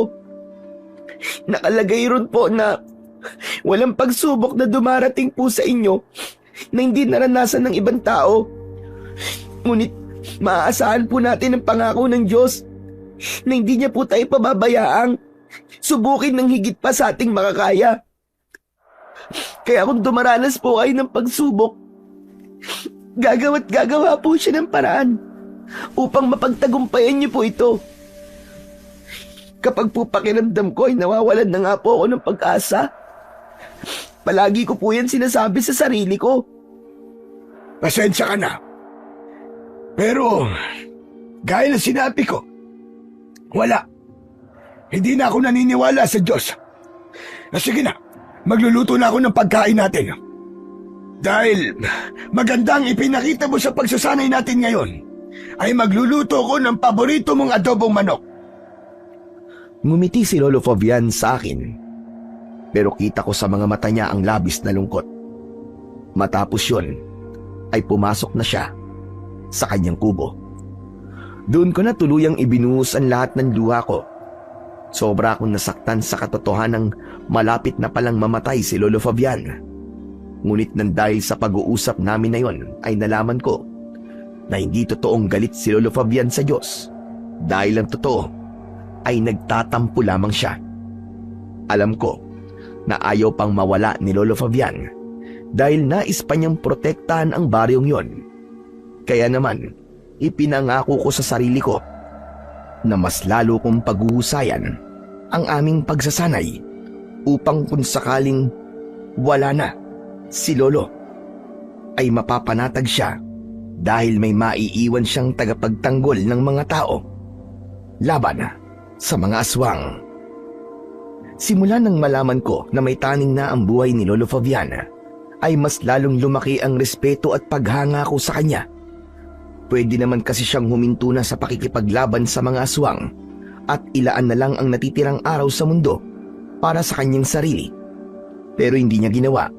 Nakalagay ron po na walang pagsubok na dumarating po sa inyo na hindi naranasan ng ibang tao. Ngunit maaasahan po natin ang pangako ng Diyos na hindi niya po tayo pababayaang subukin ng higit pa sa ating makakaya. Kaya kung dumaranas po kayo ng pagsubok, gagawa po siya ng paraan upang mapagtagumpayan niyo po ito. Kapag po pakiramdam ko ay nawawalan na nga po ako ng pag-asa, palagi ko po yan sinasabi sa sarili ko. Pasensya ka na. Pero, gaya ng sinabi ko, wala. Hindi na ako naniniwala sa Diyos. Sige na, magluluto na ako ng pagkain natin. Dahil magandang ipinakita mo sa pagsasanay natin ngayon, ay magluluto ko ng paborito mong adobong manok. Ngumiti si Lolo Fabian sa akin, pero kita ko sa mga mata niya ang labis na lungkot. Matapos yun, ay pumasok na siya sa kanyang kubo. Doon ko na tuluyang ibinuhos ang lahat ng luha ko. Sobra akong nasaktan sa katotohanang malapit na palang mamatay si Lolo Fabian. Ngunit nang dahil sa pag-uusap namin na yon ay nalaman ko na hindi totoong galit si Lolo Fabian sa Diyos. Dahil ang totoo ay nagtatampo lamang siya. Alam ko na ayaw pang mawala ni Lolo Fabian dahil nais pa niyang protektahan ang baryong yon. Kaya naman, ipinangako ko sa sarili ko na mas lalo kong paghuhusayan ang aming pagsasanay upang kung sakaling wala na si Lolo, ay mapapanatag siya dahil may maiiwan siyang tagapagtanggol ng mga tao laban sa mga aswang. Simula nang malaman ko na may taning na ang buhay ni Lolo Fabian, ay mas lalong lumaki ang respeto at paghanga ko sa kanya. Pwede naman kasi siyang huminto na sa pakikipaglaban sa mga aswang at ilaan na lang ang natitirang araw sa mundo para sa kanyang sarili. Pero hindi niya ginawa.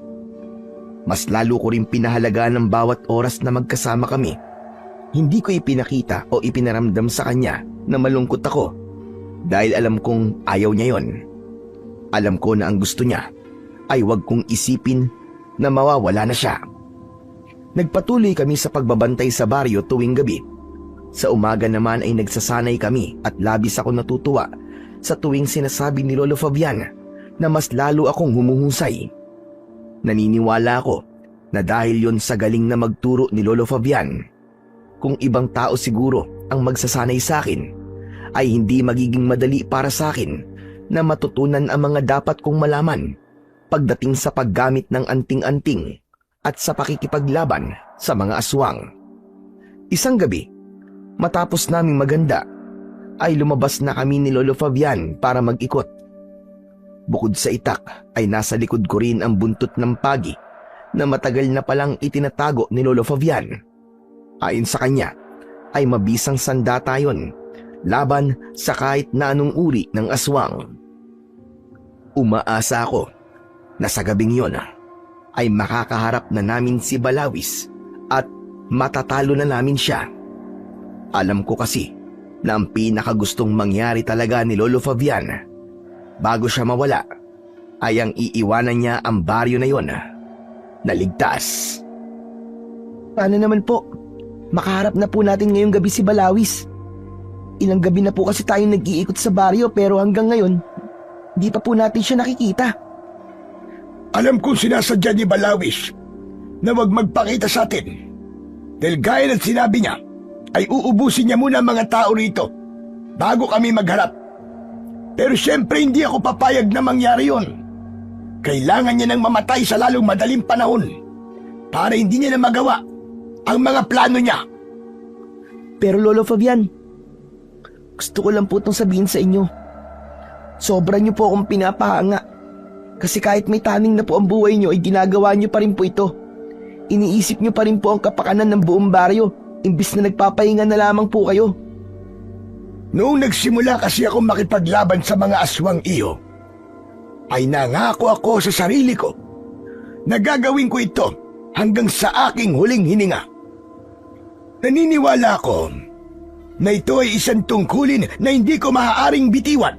Mas lalo ko rin pinahalagaan ang bawat oras na magkasama kami. Hindi ko ipinakita o ipinaramdam sa kanya na malungkot ako dahil alam kong ayaw niya yon. Alam ko na ang gusto niya ay wag kong isipin na mawawala na siya. Nagpatuloy kami sa pagbabantay sa baryo tuwing gabi. Sa umaga naman ay nagsasanay kami at labis ako natutuwa sa tuwing sinasabi ni Lolo Fabian na mas lalo akong humuhusay. Naniniwala ako na dahil yon sa galing na magturo ni Lolo Fabian. Kung ibang tao siguro ang magsasanay sa akin, ay hindi magiging madali para sa akin na matutunan ang mga dapat kong malaman pagdating sa paggamit ng anting-anting at sa pakikipaglaban sa mga aswang. Isang gabi, matapos naming maganda, ay lumabas na kami ni Lolo Fabian para mag-ikot. Bukod sa itak ay nasa likod ko rin ang buntot ng pagi na matagal na palang itinatago ni Lolo Fabian. Ayon sa kanya, ay mabisang sandata yon laban sa kahit na anong uri ng aswang. Umaasa ako na sa gabing yon ay makakaharap na namin si Balawis at matatalo na namin siya. Alam ko kasi na ang pinakagustong mangyari talaga ni Lolo Fabian bago siya mawala ay ang iiwanan niya ang baryo na yon na ligtas. Paano naman po? Makaharap na po natin ngayong gabi si Balawis. Ilang gabi na po kasi tayong nag-iikot sa baryo pero hanggang ngayon, di pa po natin siya nakikita. Alam kong sinasadya ni Balawis na huwag magpakita sa atin. Dahil gaya ng sinabi niya, ay uubusin niya muna ang mga tao rito bago kami magharap. Pero siyempre hindi ako papayag na mangyari yon. Kailangan niya nang mamatay sa lalong madaling panahon para hindi niya na magawa ang mga plano niya. Pero Lolo Fabian, gusto ko lang po itong sabihin sa inyo. Sobra niyo po akong pinapahanga. Kasi kahit may taning na po ang buhay niyo ay ginagawa niyo pa rin po ito. Iniisip niyo pa rin po ang kapakanan ng buong baryo imbis na nagpapahinga na lamang po kayo. Noong nagsimula kasi ako makipaglaban sa mga aswang iyo, ay nangako ako sa sarili ko na gagawin ko ito hanggang sa aking huling hininga. Naniniwala ako na ito ay isang tungkulin na hindi ko maaaring bitiwan.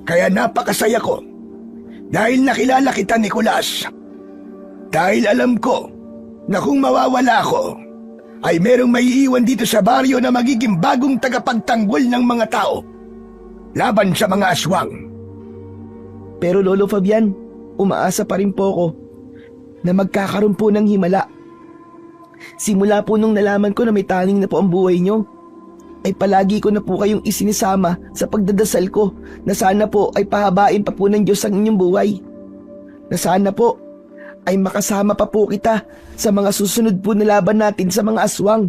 Kaya napakasaya ko dahil nakilala kita, Nicolas. Dahil alam ko na kung mawawala ako, ay merong maiiwan dito sa baryo na magiging bagong tagapagtanggol ng mga tao laban sa mga aswang. Pero Lolo Fabian, umaasa pa rin po ako na magkakaroon po ng himala. Simula po nung nalaman ko na may taning na po ang buhay niyo, ay palagi ko na po kayong isinisama sa pagdadasal ko na sana po ay pahabain pa po ng Diyos ang inyong buhay. Na sana po ay makasama pa po kita sa mga susunod po na laban natin sa mga aswang.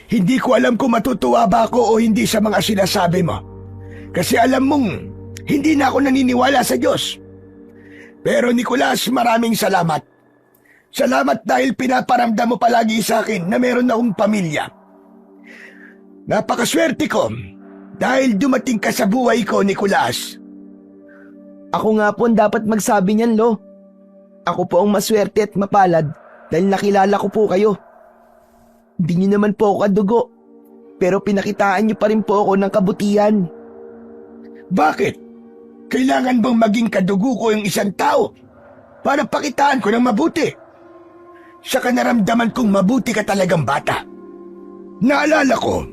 Hindi ko alam kung matutuwa ba ako o hindi sa mga sinasabi mo. Kasi alam mong hindi na ako naniniwala sa Diyos. Pero Nicolas, maraming salamat. Salamat dahil pinaparamdam mo palagi sa akin na meron akong pamilya. Napakaswerte ko dahil dumating ka sa buhay ko, Nicolas. Ako nga po ang dapat magsabi niyan, Lo. Ako po ang maswerte at mapalad dahil nakilala ko po kayo. Hindi niyo naman po ako kadugo, pero pinakitaan niyo pa rin po ako ng kabutihan. Bakit? Kailangan bang maging kadugo ko yung isang tao para pakitaan ko ng mabuti? Saka naramdaman kong mabuti ka talagang bata. Naalala ko,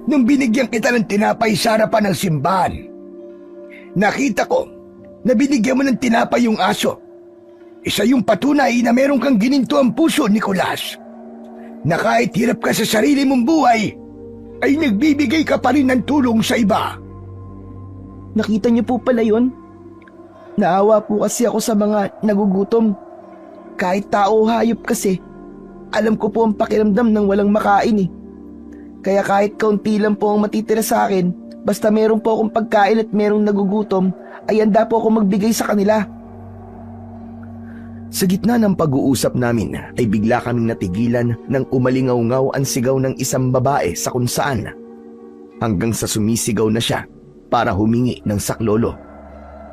nung binigyan kita ng tinapay sa harapan ng simbahan, nakita ko na binigyan mo ng tinapay yung aso. Isa yung patunay na meron kang gininto ang puso, Nicolas. Na kahit hirap ka sa sarili mong buhay, ay nagbibigay ka pa rin ng tulong sa iba. Nakita niyo po pala yun? Naawa po kasi ako sa mga nagugutom. Kahit tao o hayop kasi, alam ko po ang pakiramdam ng walang makain eh. Kaya kahit kaunti lang po ang matitira sa akin, basta meron po akong pagkain at merong nagugutom, ay handa po ako magbigay sa kanila. Sa gitna ng pag-uusap namin ay bigla kaming natigilan nang umalingaw-ngaw ang sigaw ng isang babae sa kung saan. Hanggang sa sumisigaw na siya para humingi ng saklolo.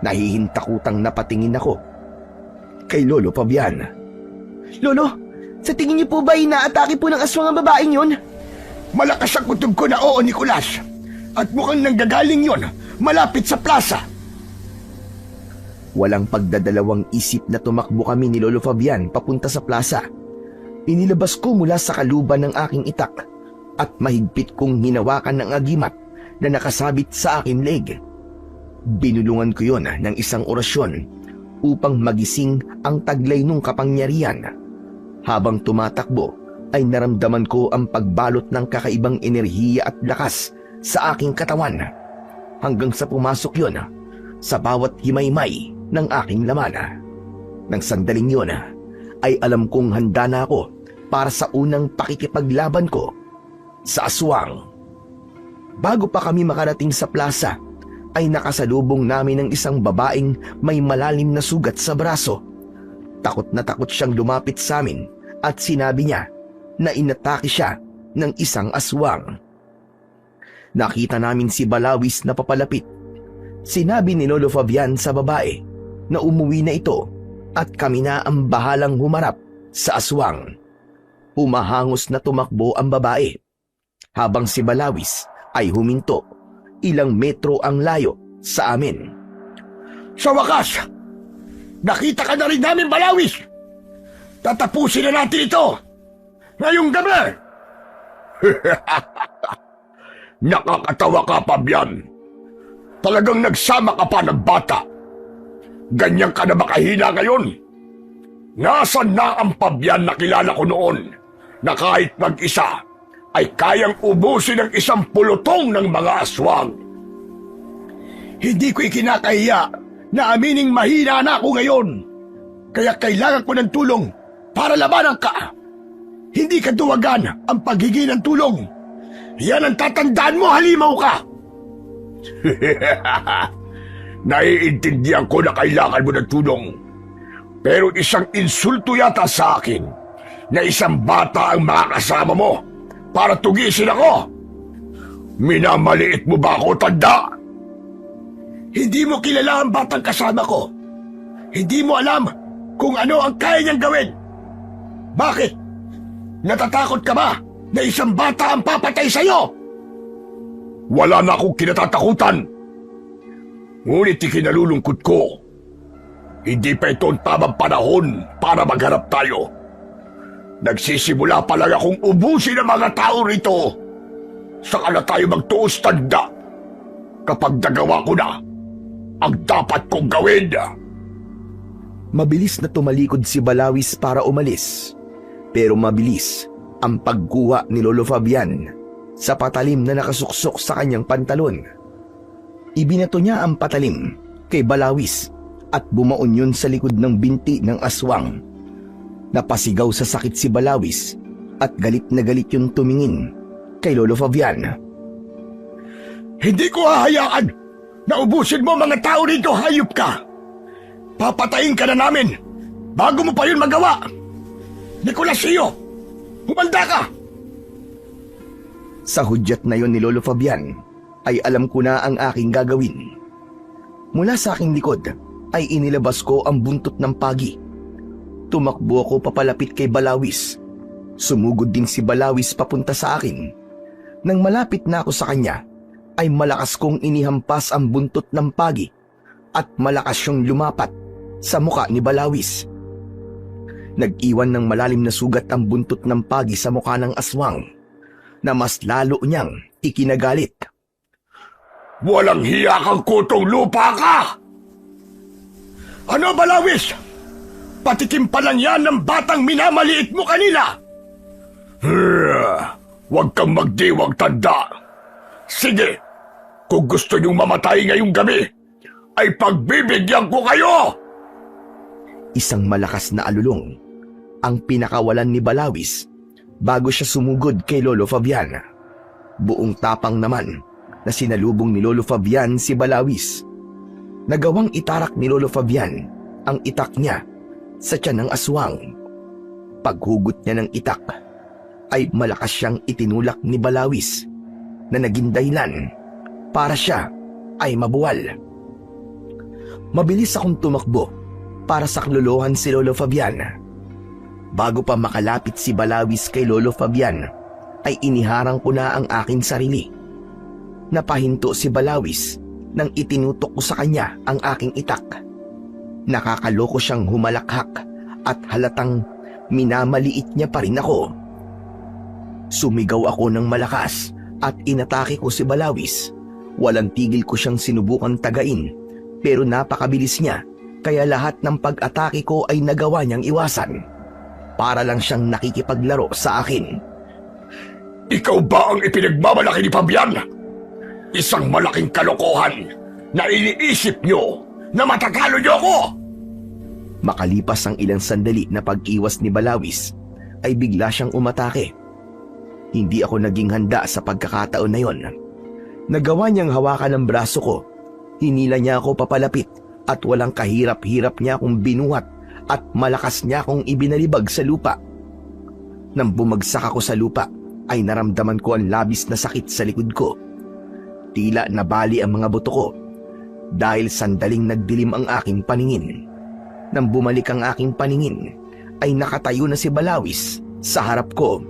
Nahihintakutang napatingin ako kay Lolo Fabian. Lolo, sa tingin niyo po ba inaatake po ng aswang ang babaeng yun? Malakas ang kutob ko na oo, Nicolas. At mukhang nanggagaling yon malapit sa plaza. Walang pagdadalawang isip na tumakbo kami ni Lolo Fabian papunta sa plaza. Inilabas ko mula sa kaluban ng aking itak at mahigpit kong hinawakan ng agimat na nakasabit sa aking leg. Binulungan ko yon ng isang orasyon upang magising ang taglay nung kapangyarihan. Habang tumatakbo ay naramdaman ko ang pagbalot ng kakaibang enerhiya at lakas sa aking katawan hanggang sa pumasok yon sa bawat himaymay ng aking laman. Nang sandaling yon ay alam kong handa na ako para sa unang pakikipaglaban ko sa aswang. Bago pa kami makarating sa plaza ay nakasalubong namin ng isang babaeng may malalim na sugat sa braso. Takot na takot siyang lumapit sa amin at sinabi niya na inatake siya ng isang aswang. Nakita namin si Balawis na papalapit. Sinabi ni Lolo Fabian sa babae na umuwi na ito at kami na ang bahalang humarap sa aswang. Humahangos na tumakbo ang babae, habang si Balawis ay huminto ilang metro ang layo sa amin. Sa wakas, nakita ka na rin namin, Balawis. Tatapusin na natin ito ngayong gabi. Nakakatawa ka, Fabian. Talagang nagsama ka pa ng bata. Ganyan ka na makahina ngayon? Nasaan na ang Fabian na kilala ko noon na kahit mag-isa ay kayang ubusin ng isang pulutong ng mga aswang. Hindi ko ikinakahiya na amining mahina na ako ngayon. Kaya kailangan ko ng tulong para labanan ka. Hindi ka duwagan ang paghingi ng tulong. Yan ang tatandaan mo, halimaw ka! Naiintindihan ko na kailangan mo ng tulong. Pero isang insulto yata sa akin na isang bata ang makakasama mo para tugisin ako. Minamaliit mo ba ako, tanda? Hindi mo kilala ang batang kasama ko. Hindi mo alam kung ano ang kaya niyang gawin. Bakit? Natatakot ka ba na isang bata ang papatay sa'yo? Wala na akong kinatatakutan. Ngunit ikinalulungkot ko. Hindi pa ito ang tamang panahon para magharap tayo. Nagsisimula pa lang akong ubusin ang mga tao rito. Saka na tayo magtuos, tanda. Kapag nagawa ko na ang dapat kong gawin. Mabilis na tumalikod si Balawis para umalis. Pero mabilis ang pagkuha ni Lolo Fabian sa patalim na nakasuksok sa kanyang pantalon. Ibinato niya ang patalim kay Balawis at bumaon yun sa likod ng binti ng aswang. Napasigaw sa sakit si Balawis at galit na galit yung tumingin kay Lolo Fabian. Hindi ko hahayaan na ubusin mo mga tao rito, hayop ka. Papatayin ka na namin bago mo pa yun magawa. Nicolasio, humanda ka! Sa hudyat na yon ni Lolo Fabian ay alam ko na ang aking gagawin. Mula sa aking likod ay inilabas ko ang buntot ng pagi. Tumakbo ako papalapit kay Balawis. Sumugod din si Balawis papunta sa akin. Nang malapit na ako sa kanya, ay malakas kong inihampas ang buntot ng pagi at malakas siyang lumapat sa muka ni Balawis. Nag-iwan ng malalim na sugat ang buntot ng pagi sa muka ng aswang na mas lalo niyang ikinagalit. Walang hiya kang kutong lupa ka! Ano, Balawis? Patikim pa lang yan ng batang minamaliit mo kanina! Huwag kang magdiwang, tanda. Sige, kung gusto niyong mamatay ngayong gabi, ay pagbibigyan ko kayo! Isang malakas na alulong ang pinakawalan ni Balawis bago siya sumugod kay Lolo Fabian. Buong tapang naman na sinalubong ni Lolo Fabian si Balawis. Nagawang itarak ni Lolo Fabian ang itak niya sa tiyan ng aswang. Paghugot niya ng itak ay malakas siyang itinulak ni Balawis na naging dahilan para siya ay mabuwal. Mabilis akong tumakbo para saklolohan si Lolo Fabian. Bago pa makalapit si Balawis kay Lolo Fabian, ay iniharang ko na ang aking sarili. Napahinto si Balawis nang itinutok ko sa kanya ang aking itak. Nakakaloko siyang humalakhak at halatang minamaliit niya pa rin ako. Sumigaw ako ng malakas at inatake ko si Balawis. Walang tigil ko siyang sinubukan tagain, pero napakabilis niya. Kaya lahat ng pag-atake ko ay nagawa niyang iwasan. Para lang siyang nakikipaglaro sa akin. Ikaw ba ang ipinagmamalaki ni Fabian? Isang malaking kalokohan na iniisip niyo na matatalo niyo ako! Makalipas ang ilang sandali na pag-iwas ni Balawis, ay bigla siyang umatake. Hindi ako naging handa sa pagkakataon na yon. Nagawa niyang hawakan ang braso ko. Hinila niya ako papalapit. At walang kahirap-hirap niya akong binuhat at malakas niya akong ibinalibag sa lupa. Nang bumagsak ako sa lupa, ay naramdaman ko ang labis na sakit sa likod ko. Tila nabali ang mga buto ko dahil sandaling nagdilim ang aking paningin. Nang bumalik ang aking paningin, ay nakatayo na si Balawis sa harap ko.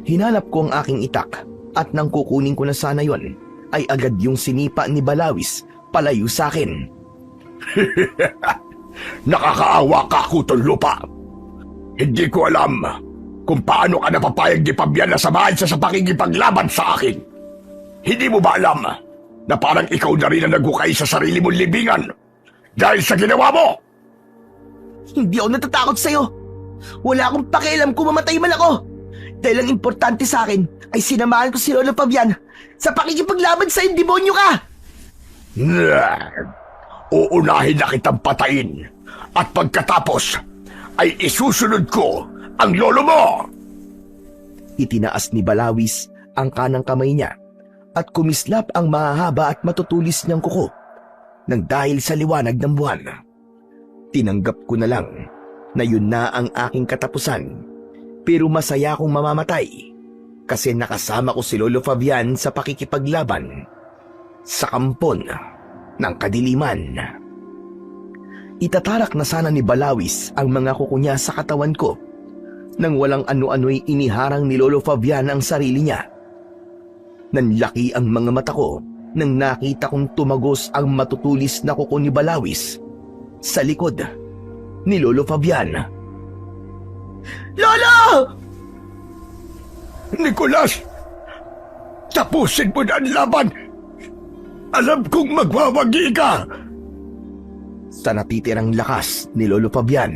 Hinanap ko ang aking itak at nang kukunin ko na sana yon, ay agad yung sinipa ni Balawis palayo sa akin. Nakakaawa ka, kutong lupa. Hindi ko alam kung paano ka napapayag ni Fabian na samahan siya sa pakikipaglaban sa akin. Hindi mo ba alam na parang ikaw na rin ang naghukay sa sarili mong libingan dahil sa ginawa mo? Hindi ako natatakot sa'yo. Wala akong pakialam kung mamatay man ako. Dahil ang importante sa akin ay sinamahan ko si Lolo Fabian sa pakikipaglaban sa demonyo ka! Uunahin na kitang patayin at pagkatapos ay isusunod ko ang lolo mo! Itinaas ni Balawis ang kanang kamay niya at kumislap ang mahahaba at matutulis niyang kuko nang dahil sa liwanag ng buwan. Tinanggap ko na lang na yun na ang aking katapusan, pero masaya akong mamamatay kasi nakasama ko si Lolo Fabian sa pakikipaglaban sa kampon ng kadiliman. Itatarak na sana ni Balawis ang mga kuko niya sa katawan ko nang walang ano-ano'y iniharang ni Lolo Fabian ang sarili niya. Nanlaki ang mga mata ko nang nakita kong tumagos ang matutulis na kuko ni Balawis sa likod ni Lolo Fabian. Lolo! Nicolas! Tapusin mo na ang laban! Alam kong magwawagi ka! Sa natitirang lakas ni Lolo Fabian,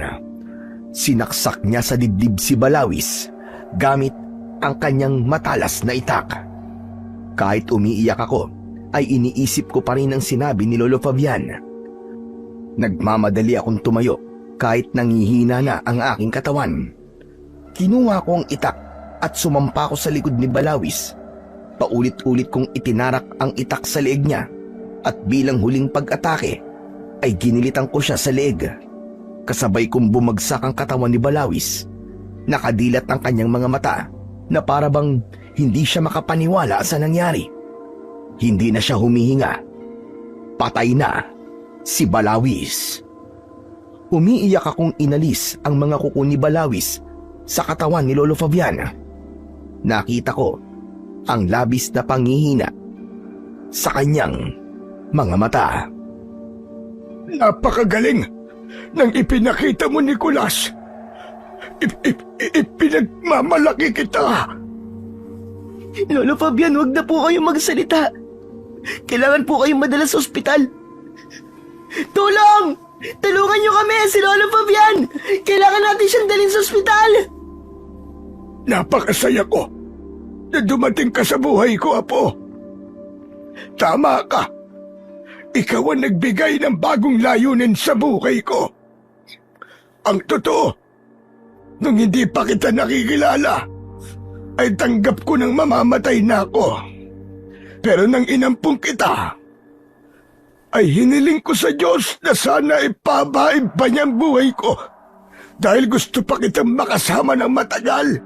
sinaksak niya sa dibdib si Balawis gamit ang kanyang matalas na itak. Kahit umiiyak ako, ay iniisip ko pa rin ang sinabi ni Lolo Fabian. Nagmamadali akong tumayo kahit nangihina na ang aking katawan. Kinuha ko ang itak at sumampa ko sa likod ni Balawis. Paulit-ulit kong itinarak ang itak sa leeg niya at bilang huling pag-atake ay ginilitan ko siya sa leeg. Kasabay kong bumagsak ang katawan ni Balawis. Nakadilat ang kanyang mga mata na para bang hindi siya makapaniwala sa nangyari. Hindi na siya humihinga. Patay na si Balawis. Umiiyak akong inalis ang mga kuko ni Balawis sa katawan ni Lolo Fabian. Nakita ko ang labis na panghihina sa kanyang mga mata. Napakagaling ng ipinakita mo, Nicolas. Ipinagmamalaki kita. Lolo Fabian, huwag na po kayong magsalita. Kailangan po kayong madala sa ospital. Tulong! Tulungan niyo kami, si Lolo Fabian! Kailangan natin siyang dalhin sa ospital! Napakasaya ko na dumating ka sa buhay ko, Apo. Tama ka. Ikaw ang nagbigay ng bagong layunin sa buhay ko. Ang totoo, nung hindi pa kita nakikilala, ay tanggap ko nang mamamatay na ako. Pero nang inampung kita, ay hiniling ko sa Diyos na sana ipabaib pa niya ang buhay ko dahil gusto pa kitang makasama ng matagal.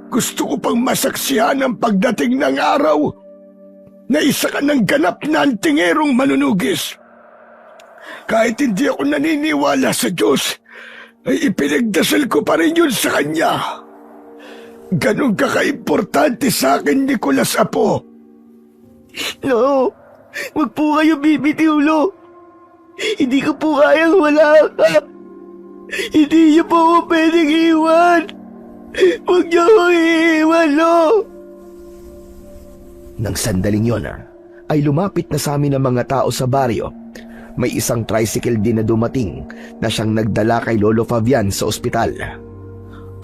Gusto ko pang masaksihan ang pagdating ng araw na isa ka ng ganap na antingerong manunugis. Kahit hindi ako naniniwala sa Diyos, ay ipinagdasal ko pa rin yun sa Kanya. Ganon ka kaimportante sa akin, Nicolas, Apo. No, wag po kayo bibitiw, Lo. Hindi ko po kayang wala ka. Hindi niyo po ako pwedeng iwan. Huwag niyo akong iiwan, Lo. Nang sandaling yon, ay lumapit na sa amin ang mga tao sa baryo. May isang tricycle din na dumating na siyang nagdala kay Lolo Fabian sa ospital.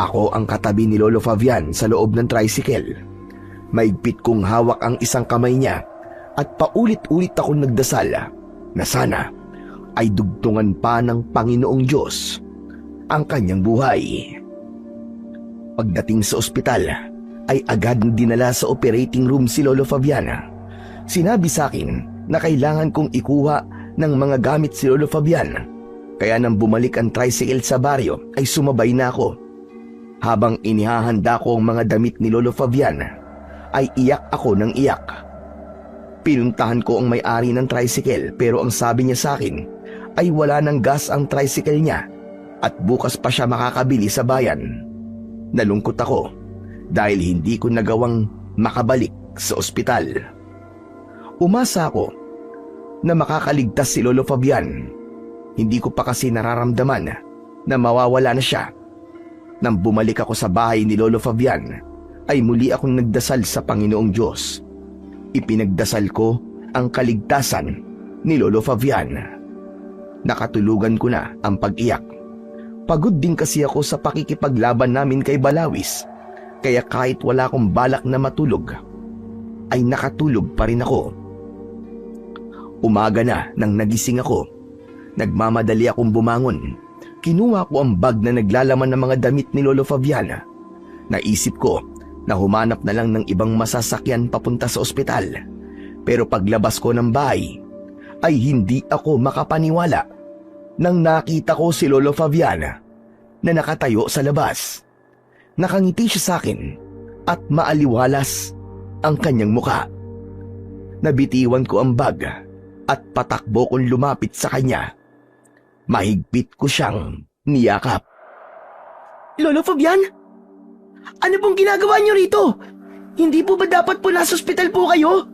Ako ang katabi ni Lolo Fabian sa loob ng tricycle. Maigpit kong hawak ang isang kamay niya at paulit-ulit akong nagdasal na sana ay dugtungan pa ng Panginoong Diyos ang kanyang buhay. Pagdating sa ospital, ay agad dinala sa operating room si Lolo Fabian. Sinabi sa akin na kailangan kong ikuha ng mga gamit si Lolo Fabian. Kaya nang bumalik ang tricycle sa baryo ay sumabay na ako. Habang inihahanda ko ang mga damit ni Lolo Fabian, ay iyak ako ng iyak. Pinuntahan ko ang may-ari ng tricycle pero ang sabi niya sa akin ay wala ng gas ang tricycle niya at bukas pa siya makakabili sa bayan. Nalungkot ako dahil hindi ko nagawang makabalik sa ospital. Umasa ako na makakaligtas si Lolo Fabian. Hindi ko pa kasi nararamdaman na mawawala na siya. Nang bumalik ako sa bahay ni Lolo Fabian, ay muli akong nagdasal sa Panginoong Diyos. Ipinagdasal ko ang kaligtasan ni Lolo Fabian. Nakatulugan ko na ang pag-iyak. Pagod din kasi ako sa pakikipaglaban namin kay Balawis. Kaya kahit wala akong balak na matulog, ay nakatulog pa rin ako. Umaga na nang nagising ako. Nagmamadali akong bumangon. Kinuha ko ang bag na naglalaman ng mga damit ni Lolo Fabian. Naisip ko na humanap na lang ng ibang masasakyan papunta sa ospital. Pero paglabas ko ng bahay, ay hindi ako makapaniwala nang nakita ko si Lolo Fabian na nakatayo sa labas. Nakangiti siya sa akin at maaliwalas ang kanyang muka. Nabitiwan ko ang bag at patakbo kong lumapit sa kanya. Mahigpit ko siyang niyakap. Lolo Fabian? Ano pong ginagawa niyo rito? Hindi po ba dapat po nasa ospital po kayo?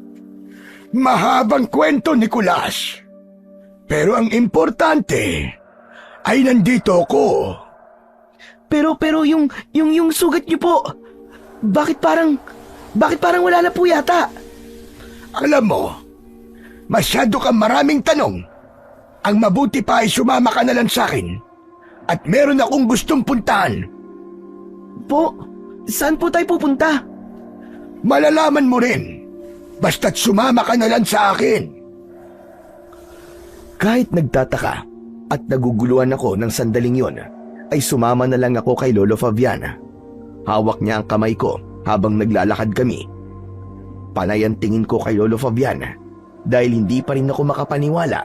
Mahabang kwento, Nicolas. Pero ang importante ay nandito ako. Pero yung sugat niyo po, bakit parang wala na po yata? Alam mo, masyado kang maraming tanong. Ang mabuti pa ay sumama ka na lang sa akin. At meron akong gustong puntahan. Po, saan po tayo pupunta? Malalaman mo rin. Basta't sumama ka na lang sa akin. Kahit nagtataka at naguguluhan ako ng sandaling yon, ay sumama na lang ako kay Lolo Fabian. Hawak niya ang kamay ko habang naglalakad kami. Panay ang tingin ko kay Lolo Fabian dahil hindi pa rin ako makapaniwala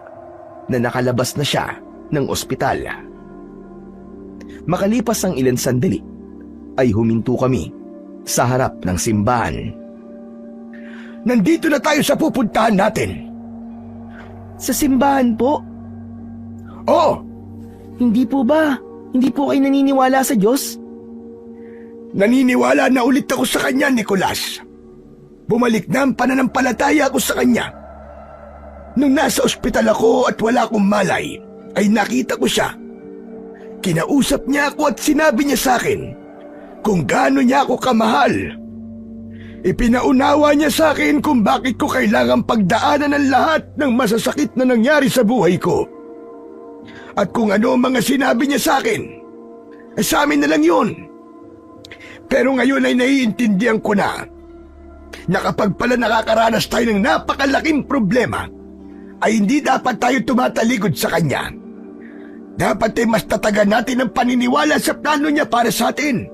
na nakalabas na siya ng ospital. Makalipas ang ilang sandali, ay huminto kami sa harap ng simbahan. Nandito na tayo sa pupuntahan natin. Sa simbahan po? Oo, Hindi po kayo naniniwala sa Diyos? naniniwala na ulit ako sa kanya, Nicolas. Bumalik na ang pananampalataya ko sa kanya. Nung nasa ospital ako at wala akong malay, ay nakita ko siya. Kinausap niya ako at sinabi niya sa akin kung gaano niya ako kamahal. Ipinaunawa niya sa akin kung bakit ko kailangang pagdaanan ang lahat ng masasakit na nangyari sa buhay ko. At kung ano ang mga sinabi niya sa akin, sa amin na lang yun. Pero ngayon ay naiintindihan ko na kapag pala nakakaranas tayo ng napakalaking problema, ay hindi dapat tayo tumatalikod sa kanya. Dapat ay mas tatagan natin ang paniniwala sa plano niya para sa atin.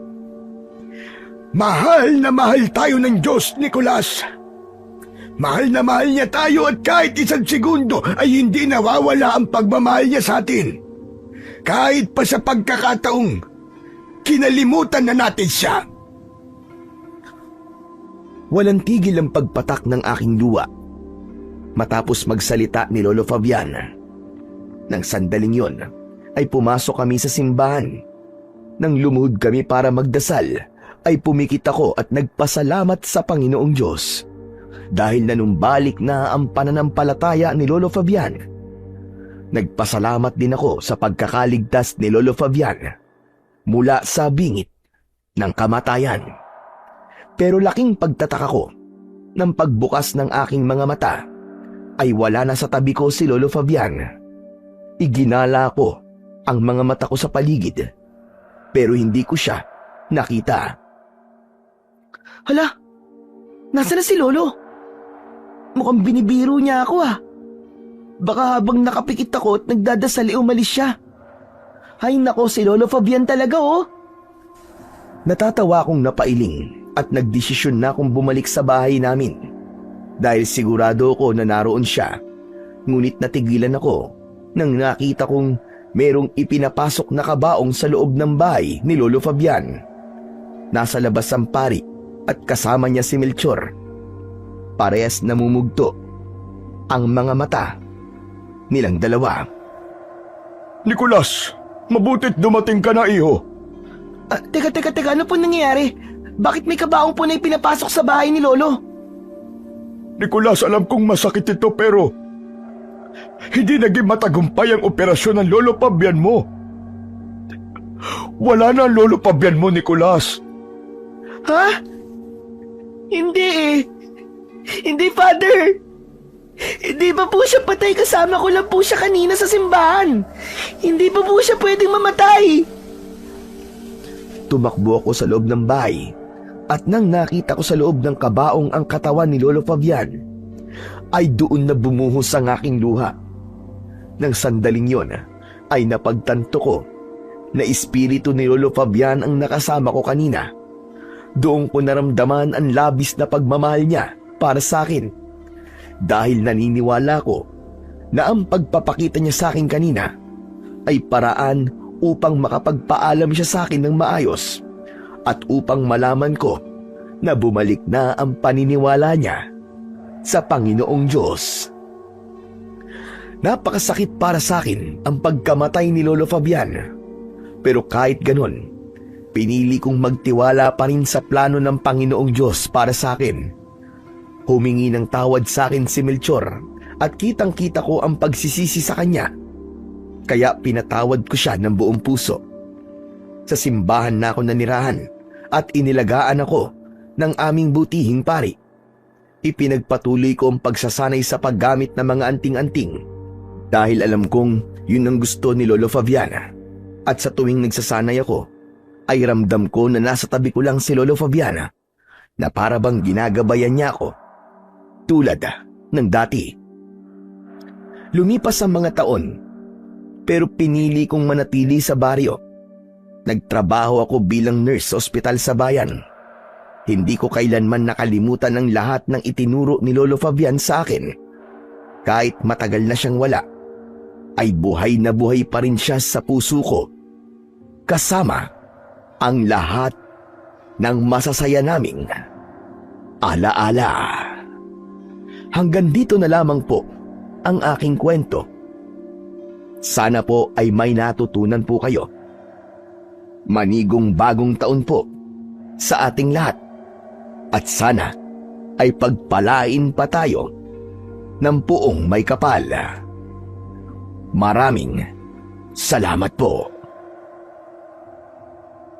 Mahal na mahal tayo ng Diyos, Nicolas. Mahal na mahal niya tayo at kahit isang segundo ay hindi nawawala ang pagmamahal niya sa atin. Kahit pa sa pagkakataong kinalimutan na natin siya. Walang tigil ang pagpatak ng aking luha matapos magsalita ni Lolo Fabian. Nang sandaling yon, ay pumasok kami sa simbahan. Nang lumuhod kami para magdasal, ay pumikit ako at nagpasalamat sa Panginoong Diyos dahil nanumbalik na ang pananampalataya ni Lolo Fabian. Nagpasalamat din ako sa pagkakaligtas ni Lolo Fabian mula sa bingit ng kamatayan. Pero laking pagtataka ko nang pagbukas ng aking mga mata ay wala na sa tabi ko si Lolo Fabian. Iginala ko ang mga mata ko sa paligid pero hindi ko siya nakita. Hala, nasaan na si Lolo? Mukhang binibiro niya ako ah. Baka habang nakapikit ako at nagdadasal umalis siya. Ay nako, si Lolo Fabian talaga oh. Natatawa akong napailing at nagdesisyon na akong bumalik sa bahay namin dahil sigurado ko na naroon siya. Ngunit natigilan ako nang nakita kong merong ipinapasok na kabaong sa loob ng bahay ni Lolo Fabian. Nasa labas ang pari at kasama niya si Melchor. Parehas namumugto ang mga mata nilang dalawa. Nicolas, mabutit dumating ka na, iho. Teka, ano po nangyayari? Bakit may kabaong po na ipinapasok sa bahay ni Lolo? Nicolas, alam kong masakit ito pero hindi naging matagumpay ang operasyon ng Lolo Fabian mo. Wala na ang Lolo Fabian mo, Nicolas. Ha? Hindi eh. Hindi, Father. Hindi ba po siya patay? Kasama ko lang po siya kanina sa simbahan. Hindi ba po siya pwedeng mamatay? Tumakbo ako sa loob ng bahay At nang nakita ko sa loob ng kabaong ang katawan ni Lolo Fabian, ay doon na bumuhos ang aking luha. Nang sandaling yon ay napagtanto ko na espiritu ni Lolo Fabian ang nakasama ko kanina. Doon ko naramdaman ang labis na pagmamahal niya para sa akin. Dahil naniniwala ko na ang pagpapakita niya sa akin kanina ay paraan upang makapagpaalam siya sa akin ng maayos at upang malaman ko na bumalik na ang paniniwala niya sa Panginoong Diyos. Napakasakit para sa akin ang pagkamatay ni Lolo Fabian. Pero kahit ganon, pinili kong magtiwala pa rin sa plano ng Panginoong Diyos para sa akin. Humingi ng tawad sa akin si Melchor at kitang-kita ko ang pagsisisi sa kanya. Kaya pinatawad ko siya ng buong puso. Sa simbahan na ako nanirahan at inilagaan ako ng aming butihing pari. Ipinagpatuloy ko ang pagsasanay sa paggamit ng mga anting-anting dahil alam kong yun ang gusto ni Lolo Fabian. At sa tuwing nagsasanay ako, ay ramdam ko na nasa tabi ko lang si Lolo Fabian na para bang ginagabayan niya ako tulad ng dati. Lumipas ang mga taon pero pinili kong manatili sa baryo. Nagtrabaho ako bilang nurse sa ospital sa bayan. Hindi ko kailanman nakalimutan ang lahat ng itinuro ni Lolo Fabian sa akin. Kahit matagal na siyang wala, ay buhay na buhay pa rin siya sa puso ko. Kasama ang lahat ng masasaya naming alaala. Hanggang dito na lamang po ang aking kwento. Sana po ay may natutunan po kayo. Manigong bagong taon po sa ating lahat. At sana ay pagpalain pa tayo ng puong may kapal. Maraming salamat po.